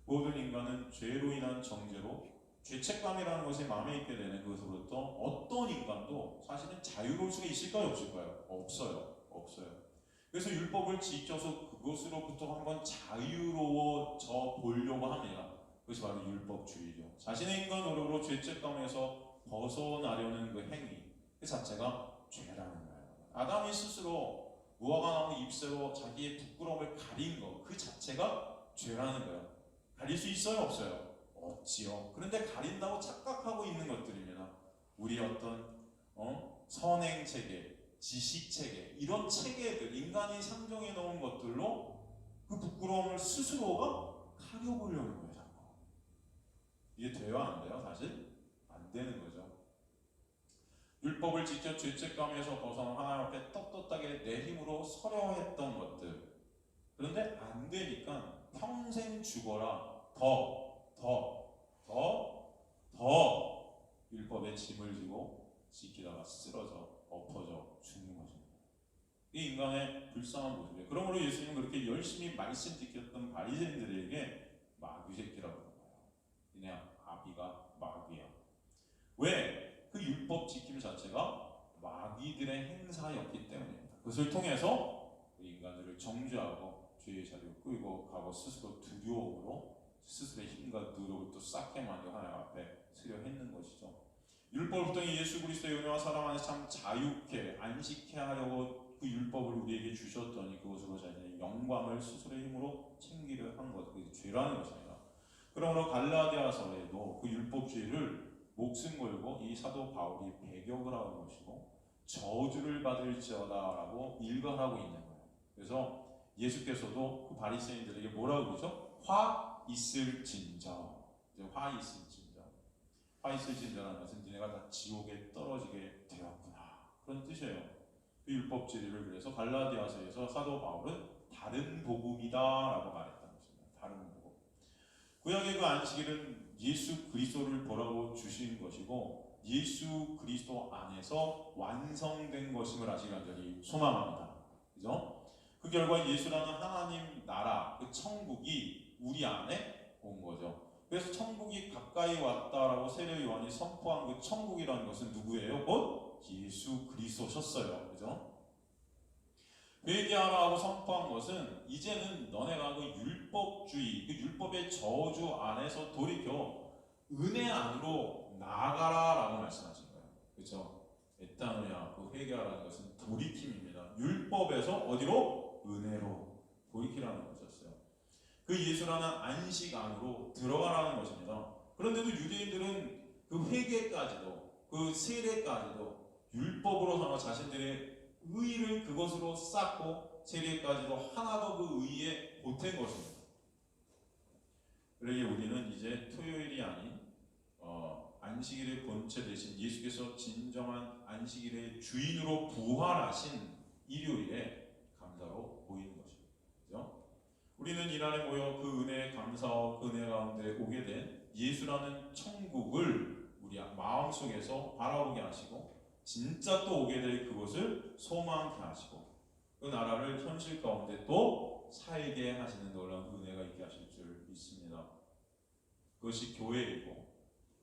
모든 인간은 죄로 인한 정죄로 죄책감이라는 것이 마음에 있게 되는 그것으로부터 어떤 인간도 사실은 자유로울 수 있을까요? 없을까요? 없어요. 없어요. 그래서 율법을 지켜서 그것으로부터 한번 자유로워져 보려고 합니다. 그것이 바로 율법주의죠. 자신의 인간 노력으로 죄책감에서 벗어나려는 그 행위, 그 자체가 죄라는 거예요. 아담이 스스로 무화과 나무 잎새로 자기의 부끄러움을 가린 것, 그 자체가 죄라는 거예요. 가릴 수 있어요? 없어요? 없지요. 그런데 가린다고 착각하고 있는 것들입니다. 우리 어떤 선행 체계, 지식 체계, 이런 체계들, 인간이 상정해 놓은 것들로 그 부끄러움을 스스로가 가려보려는 거예요. 자꾸. 이게 돼요? 안 돼요? 사실? 안 되는 거죠. 율법을 지켜 죄책감에서 벗어나 하나님 앞에 떳떳하게 내 힘으로 서려 했던 것들. 그런데 안 되니까 평생 죽어라. 더 율법의 짐을 지고 지키다가 쓰러져 엎어져 죽는 것입니다. 이 인간의 불쌍한 모습이에요. 그러므로 예수님은 그렇게 열심히 말씀 지켰던 바리새인들에게 마귀 새끼라고 하는 거예요. 니네 아비가 마귀야. 왜? 그 율법 지킴 자체가 마귀들의 행사였기 때문입니다. 그것을 통해서 인간들을 정죄하고 죄의 자리로 끌고 가고 스스로 두려움으로 스스로의 힘과 노력을 또 쌓게 만들어 하나님 앞에 서려 했는 것이죠. 율법을 통해 예수 그리스도의 은혜와 사랑 안에서 참 자유케 안식케 하려고 그 율법을 우리에게 주셨더니 그것으로 자신의 영광을 스스로의 힘으로 챙기려 한 것, 그게 죄라는 것입니다. 그러므로 갈라디아서에도 그 율법주의를 목숨 걸고 이 사도 바울이 배격을 하는 것이고 저주를 받을지어다라고 일관하고 있는 거예요. 그래서 예수께서도 그 바리새인들에게 뭐라고 그러죠? 화 있을진저. 화 있을진저. 화 있을진저라는 것은 니네가 다 지옥에 떨어지게 되었구나, 그런 뜻이에요. 그 율법주의를 그래서 갈라디아서에서 사도 바울은 다른 복음이다라고 말했다는 것입니다. 다른 복음. 구약의 그 안식일은 예수 그리스도를 보라고 주신 것이고 예수 그리스도 안에서 완성된 것임을 아시기 간절히 소망합니다. 그죠? 그 결과 예수라는 하나님 나라, 그 천국이 우리 안에 온 거죠. 그래서 천국이 가까이 왔다라고 세례 요한이 선포한 그 천국이라는 것은 누구예요? 곧 예수 그리스도셨어요. 그죠? 회개하라 하고 선포한 것은 이제는 너네가 그 율법주의, 그 율법의 저주 안에서 돌이켜 은혜 안으로 나아가라라고 말씀하신 거예요. 그렇죠? 에타노야, 그 회개하라는 것은 돌이킴입니다. 율법에서 어디로? 은혜로 돌이키라는 것이었어요. 그 예수라는 안식 안으로 들어가라는 것입니다. 그런데도 유대인들은 그 회개까지도, 그 세례까지도 율법으로 삼아 자신들의 의를 그것으로 쌓고 세례까지도 하나도 그 의에 보탠 것입니다. 그러기에 우리는 이제 토요일이 아닌 안식일의 본체 대신 예수께서 진정한 안식일의 주인으로 부활하신 일요일에 감사로 보이는 것입니다. 그렇죠? 우리는 이날에 모여 그 은혜에 감사하고 그 은혜 가운데 오게 된 예수라는 천국을 우리 마음속에서 바라보게 하시고 진짜 또 오게 될 그것을 소망케 하시고 그 나라를 현실 가운데 또 살게 하시는 놀라운 은혜가 있게 하실 줄 믿습니다. 그것이 교회이고,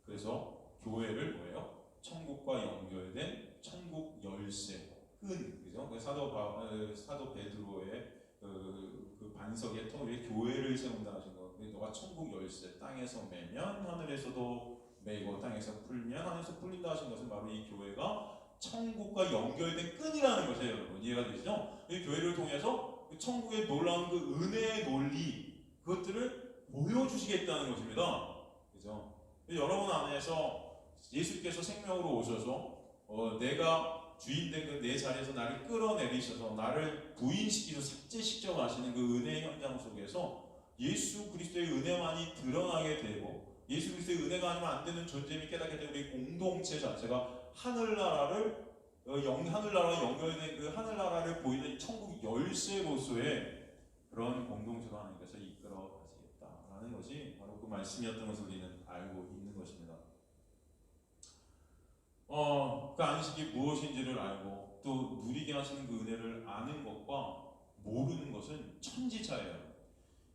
그래서 교회를 뭐예요? 천국과 연결된 천국 열쇠 끈, 그죠? 사도 베드로의 그 반석에 터 위에 교회를 세운다 하신 거. 너가 천국 열쇠, 땅에서 매면 하늘에서도 매고 땅에서 풀면 하늘에서 풀린다 하신 것은 바로 이 교회가 천국과 연결된 끈이라는 것이에요, 여러분. 이해가 되시죠? 이 교회를 통해서 천국의 놀라운 그 은혜의 논리, 그것들을 보여주시겠다는 것입니다. 그죠? 여러분 안에서 예수께서 생명으로 오셔서 내가 주인된 그 내 자리에서 나를 끌어내리셔서 나를 부인시키고 삭제시켜 가시는 그 은혜의 현장 속에서 예수 그리스도의 은혜만이 드러나게 되고 예수 그리스도의 은혜가 아니면 안 되는 존재임을 깨닫게 되는 우리 공동체 자체가 하늘나라를 하늘나라와 연결된 그 하늘나라를 보이는 천국 열쇠로서의 그런 공동체로 하나님께서 이끌어 가시겠다라는 것이 바로 그 말씀이었던 것을 우리는 알고 있는 것입니다. 그 안식이 무엇인지를 알고 또 누리게 하시는 그 은혜를 아는 것과 모르는 것은 천지차예요.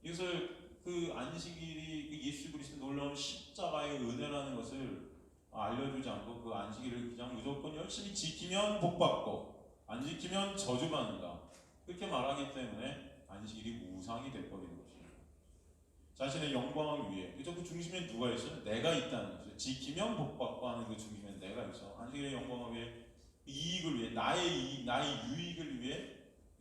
이것을 그 안식일이 그 예수 그리스도 놀라운 십자가의 은혜라는 것을 알려주지 않고 그 안식일을 그냥 무조건 열심히 지키면 복받고 안 지키면 저주받는다, 그렇게 말하기 때문에 안식일이 우상이 돼버리는 것이에요. 자신의 영광을 위해, 그죠? 그 중심에 누가 있어요? 내가 있다는 것이죠. 지키면 복받고 하는 그 중심에 내가 있어. 안식일의 영광을 위해, 이익을 위해, 나의 유익을 위해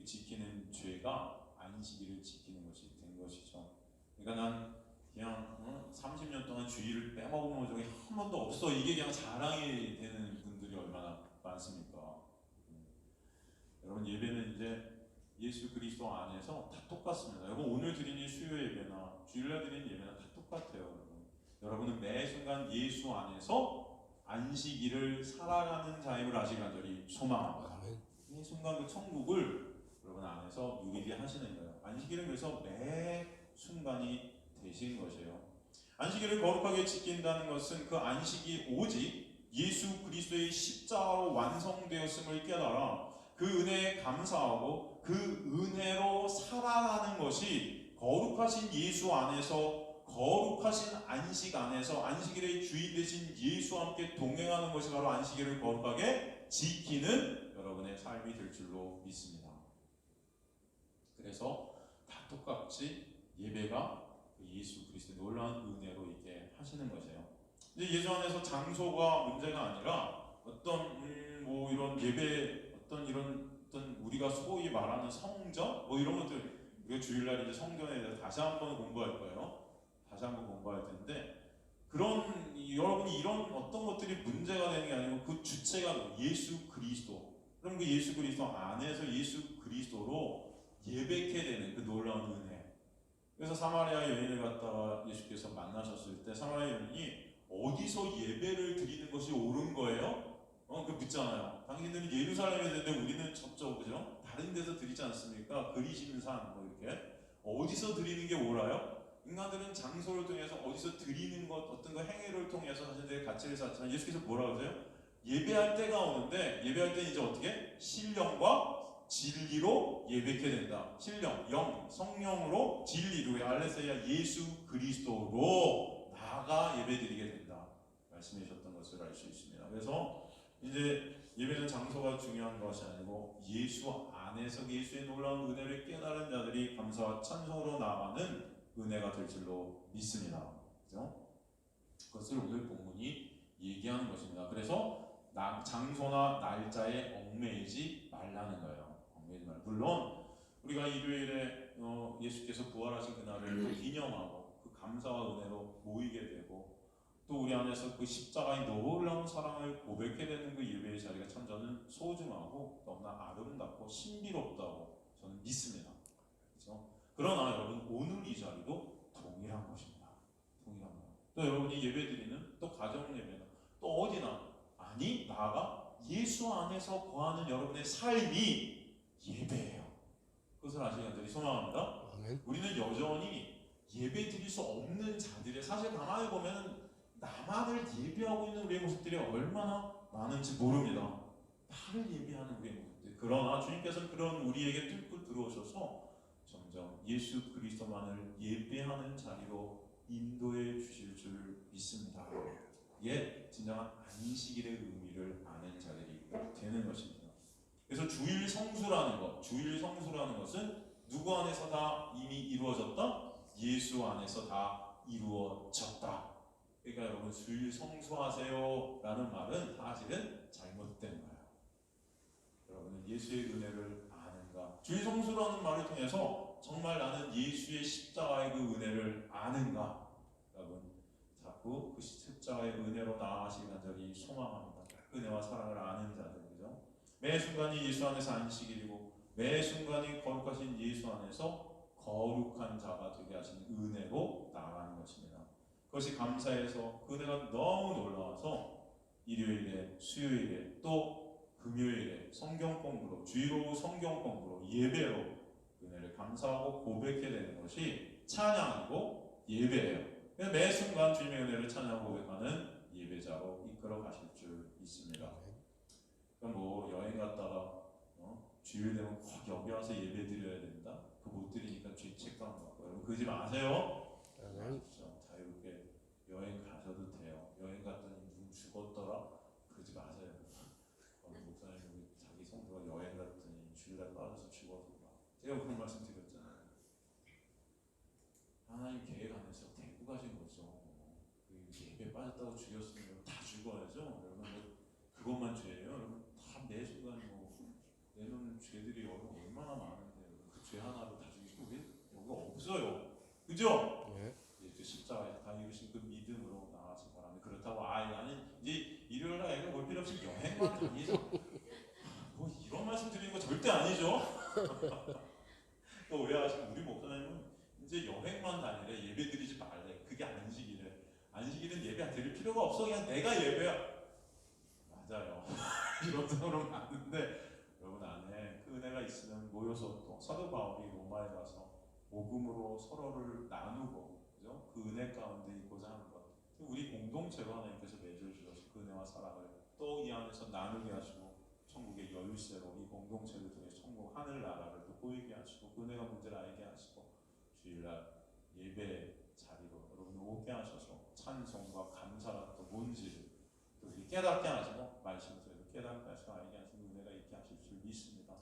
지키는 죄가 안식일을 지키는 것이 된 것이죠. 그러니까 난 그냥 30년 동안 주일을 빼먹은 적이 한 번도 없어, 이게 그냥 자랑이 되는 분들이 얼마나 많습니까? 여러분, 예배는 이제 예수 그리스도 안에서 다 똑같습니다. 여러분, 오늘 드리는 수요 예배나 주일날 드리는 예배나 다 똑같아요. 여러분은 매 순간 예수 안에서 안식일을 살아가는 자임을 아시기 간절히 소망합니다. 이 순간 그 천국을 여러분 안에서 누리게 하시는 거예요. 안식일은 그래서 매 순간이 되신 것이에요. 안식일을 거룩하게 지킨다는 것은 그 안식이 오직 예수 그리스도의 십자가로 완성되었음을 깨달아 그 은혜에 감사하고 그 은혜로 살아가는 것이 거룩하신 예수 안에서, 거룩하신 안식 안에서 안식일의 주인 되신 예수와 함께 동행하는 것이 바로 안식일을 거룩하게 지키는 여러분의 삶이 될 줄로 믿습니다. 그래서 다 똑같이 예배가 예수 그리스도의 놀라운 은혜로 있게 하시는 것이에요. 이제 예수 안에서 장소가 문제가 아니라 어떤 뭐 이런 예배 어떤 이런 어떤 우리가 소위 말하는 성전 뭐 이런 것들 우리가 주일날 이제 성전에 대해서 다시 한번 공부할 거예요. 다시 한번 공부할 텐데 여러분이 이런 어떤 것들이 문제가 되는 게 아니고 그 주체가 예수 그리스도. 그럼 그 예수 그리스도 안에서 예수 그리스도로 예배케 되는 그 놀라운 은혜. 그래서 사마리아 여인을 갖다가 예수께서 만나셨을 때 사마리아 여인이 어디서 예배를 드리는 것이 옳은 거예요? 그 묻잖아요. 당신들은 예루살렘에 있는데 우리는 저쪽 그죠? 다른 데서 드리지 않습니까? 그리시는 산 뭐 이렇게 어디서 드리는 게 옳아요? 인간들은 장소를 통해서 어디서 드리는 것 어떤 거 행위를 통해서 자신들의 가치를 쌓지만 예수께서 뭐라 그러세요? 예배할 때가 오는데 예배할 때는 이제 어떻게? 신령과 진리로 예배케 된다. 신령, 영, 성령으로 진리로 알레스야 예수 그리스도로 나아가 예배드리게 된다. 말씀해 주셨던 것을 알 수 있습니다. 그래서 이제 예배는 장소가 중요한 것이 아니고 예수 안에서 예수의 놀라운 은혜를 깨달은 자들이 감사와 찬송으로 나아가는 은혜가 될 줄로 믿습니다. 그죠? 그것을 오늘 본문이 얘기하는 것입니다. 그래서 장소나 날짜에 얽매이지 말라는 거예요. 얽매이지 말. 물론 우리가 일요일에 예수께서 부활하신 그날을 기념하고 그 감사와 은혜로 모이게 되고 또 우리 안에서 그 십자가의 놀라운 사랑을 고백해야 되는 그 예배의 자리가 참 저는 소중하고 너무나 아름답고 신비롭다고 저는 믿습니다. 그렇죠? 그러나 여러분 오늘 이 자리도 동일한 것입니다. 동일한 것. 또 여러분이 예배드리는 또 가정 예배나 또 어디나 아니 나아가 예수 안에서 거하는 여러분의 삶이 예배예요. 그것을 아시는 분들이 소망합니다. 아멘. 우리는 여전히 예배 드릴 수 없는 자들의 사실 가만히 보면 나만을 예배하고 있는 우리의 모습들이 얼마나 많은지 모릅니다. 나를 예배하는 우리의 모습들. 그러나 주님께서는 그런 우리에게 뚫고 들어오셔서 점점 예수 그리스도만을 예배하는 자리로 인도해 주실 줄 믿습니다. 이게 진정한 안식일의 의미를 아는 자들이 되는 것입니다. 그래서 주일 성수라는 것은 누구 안에서 다 이미 이루어졌다? 예수 안에서 다 이루어졌다. 그러니까 여러분 주일 성수하세요 라는 말은 사실은 잘못된 거예요. 여러분은 예수의 은혜를 아는가? 주일 성수라는 말을 통해서 정말 나는 예수의 십자가의 그 은혜를 아는가? 여러분 자꾸 그 십자가의 은혜로 나아가시기 간절히 소망합니다. 은혜와 사랑을 아는 자들, 그죠? 매 순간이 예수 안에서 안식일이고 매 순간이 거룩하신 예수 안에서 거룩한 자가 되게 하신 은혜로 나아가는 것입니다. 그것이 감사해서 그 은혜가 너무 놀라워서 일요일에, 수요일에, 또 금요일에 성경 공부로, 주일 오후 성경 공부로, 예배로 은혜를 감사하고 고백해야 되는 것이 찬양이고 예배예요. 매 순간 주님의 은혜를 찬양하고 고백하는 예배자로 이끌어 가실 줄 믿습니다. 그럼 뭐 여행 갔다가 주일 되면 꼭 여기 와서 예배 드려야 된다? 그거 못 드리니까 죄책감 갖고 여러분 그러지 마세요. 자유롭게 여행 가셔도 돼요. 여행 갔더니 누구 죽었더라? 그러지 마세요. 목사님이 자기 성도가 여행 갔더니 주일날 빠져서 죽었더라. 제가 그런 말씀 드렸잖아요. 하나님 계획 안에서 데리고 가신 거죠. 예배 빠졌다고 죽였으면 다 죽어야죠. 여러분 그것만 죄예요. 여러분 다 매 순간 내놓는 죄들이 얼마나 많은데 그 죄 하나로 다 죽이고 여기 없어요. 그죠? 네. 그 십자가에서 다 이루신 그 믿음으로 나아가시 바랍니다. 그렇다고 나는 이제 일요일날 애가 올 필요 없이 여행만 다니죠. 뭐 이런 말씀 드리는 거 절대 아니죠. 또 오해하시고 우리 목사님은 이제 여행만 다니래 예배 드리지 말래. 그게 안식이래. 안식일은 예배 드릴 필요가 없어. 그냥 내가 예배야. 맞아요. 이런 사람은 맞는데 여러분 안에 그 은혜가 있으면 모여서 또 사도 바울이 로마에 가서 복음으로 서로를 나누고 그죠? 그 은혜 가운데 있고자 하는 것. 우리 공동체로 하나님께서 맺어 주셔서 그 은혜와 사랑을 또 이 안에서 나누게 하시고 천국의 열쇠로 이 공동체를 통해 천국 하늘 나라를 또 보이게 하시고 그 은혜가 뭔지를 알게 하시고 주일날 예배 자리로 여러분을 오게 하셔서 찬송과 감사가 또 뭔지를 또 깨닫게 하시고 말씀을 통해서 깨닫게 하시고 알게 하시는 은혜가 있게 하실 줄 믿습니다.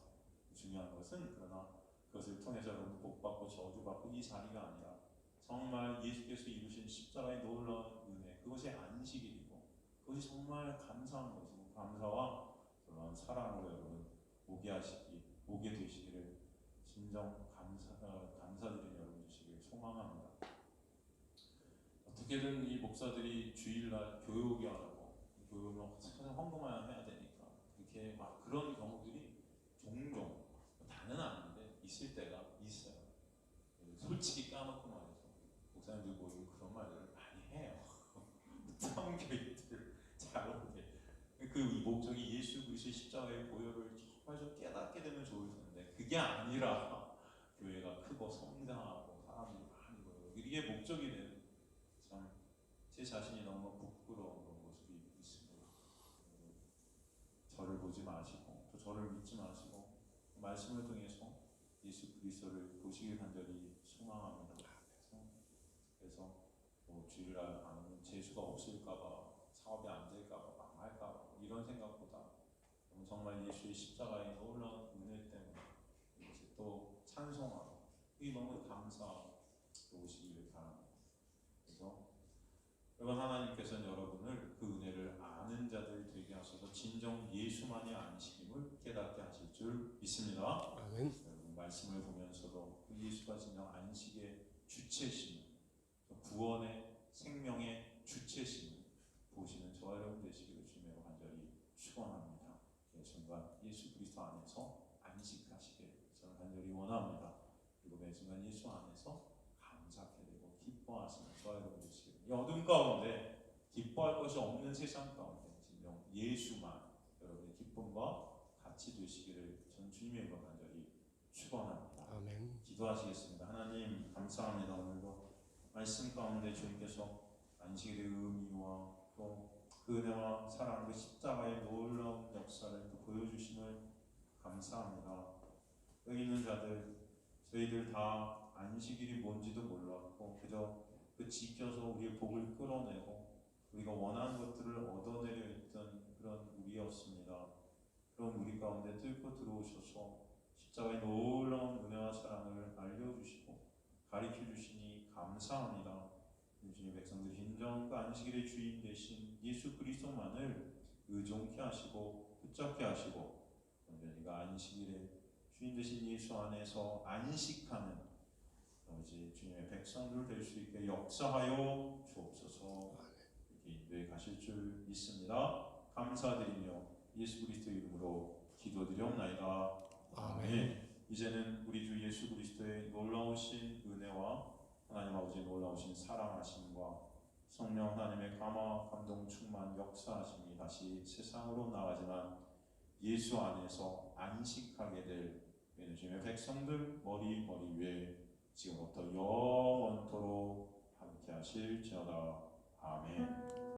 중요한 것은 그러나 그것을 통해서 여러분 복받고 저주받고 이 자리가 아니라 정말 예수께서 이루신 십자가의 놀라운 은혜 그것이 안식일이고 그것이 정말 감사한 것이고 감사와 놀라운 사랑으로 여러분 오게 되시기를 진정 감사드리는 여러분 되시길 소망합니다. 어떻게든 이 목사들이 주일날 교육이 하라고 교육을 항상 헌금해야 해야 되니까 이렇게 막 그런 경우들이 종종 다는 아닌데 있을 때가 있어요. 솔직히 까놓고 말해서 목사님들 모이고 그런 말들을 많이 해요. 성교육들 잘 오게 그 목적이 예수 그리스도의 십자가의 보혈을 정말 좀 깨닫게 되면 좋을 텐데 그게 아니라 교회가 크고 성장하고 사람들이 많이 모여 이게 목적이 되는 참 제 자신이 너무 부끄러운 그런 모습이 있습니다. 저를 보지 마시고 또 저를 믿지 마시고 말씀을 통해서 예수 그리스도를 보시길 간절히 소망합니다. 그래서 뭐 주일날 안 오면 재수가 없을까봐 사업이 안 될까봐 망할까봐 이런 생각보다 정말 예수의 십자가의 놀라운 은혜 때문에 이것을 또 찬송하고 이 너무 감사오시기를 바랍니다. 그래서 여러분 하나님께서는 여러분을 그 은혜를 아는 자들 되게 하셔서 진정 예수만이 안식임을 깨닫게 하실 줄 믿습니다. 아멘. 여러분 말씀을 보면서도 그 예수가 진정 안식의 주체심, 구원의 생명의 주체심을 보시는 저와 여러분 되시기를 주님으로 간절히 축원합니다. 순간 예수 그리스도 안에서 안식하시길 저는 간절히 원합니다. 그리고 매 순간 예수 안에서 감사하게 되고 기뻐하시는 저와 여러분 되시길. 이 어둠 가운데 기뻐할 것이 없는 세상 가운데 진정 예수만 여러분의 기쁨과 같이 되시기를 전 주님의 이름으로 간절히 축원합니다. 아멘. 기도하시겠습니다. 하나님 감사합니다. 오늘도 말씀 가운데 주님께서 안식일의 의미와 또 그 은혜와 사랑, 그 십자가의 놀라운 역사를 또 보여주심을 감사합니다. 여기 있는 자들, 저희들 다 안식일이 뭔지도 몰랐고 그저 그 지켜서 우리의 복을 끌어내고 우리가 원하는 것들을 얻어내려 했던 그런 우리였습니다. 그런 우리 가운데 뚫고 들어오셔서 십자가의 놀라운 은혜와 사랑을 알려주시고 가르쳐 주시니 감사합니다. 주님의 백성들이 진정 그 안식일의 주인 되신 예수 그리스도만을 의존케 하시고 붙잡게 하시고 저희가 안식일의 주인 되신 예수 안에서 안식하는 아버지 주님의 백성들 될 수 있게 역사하여 주옵소서. 이렇게 인도해 가실 줄 믿습니다. 감사드리며 예수 그리스도 이름으로 기도드리옵나이다. 아멘. 이제는 우리 주 예수 그리스도의 놀라우신 은혜와 하나님 아버지의 놀라우신 사랑하심과 성령 하나님의 감화 감동 충만 역사하심이 다시 세상으로 나가지만 예수 안에서 안식하게 될 주님의 백성들 머리 위에 지금부터 영원토록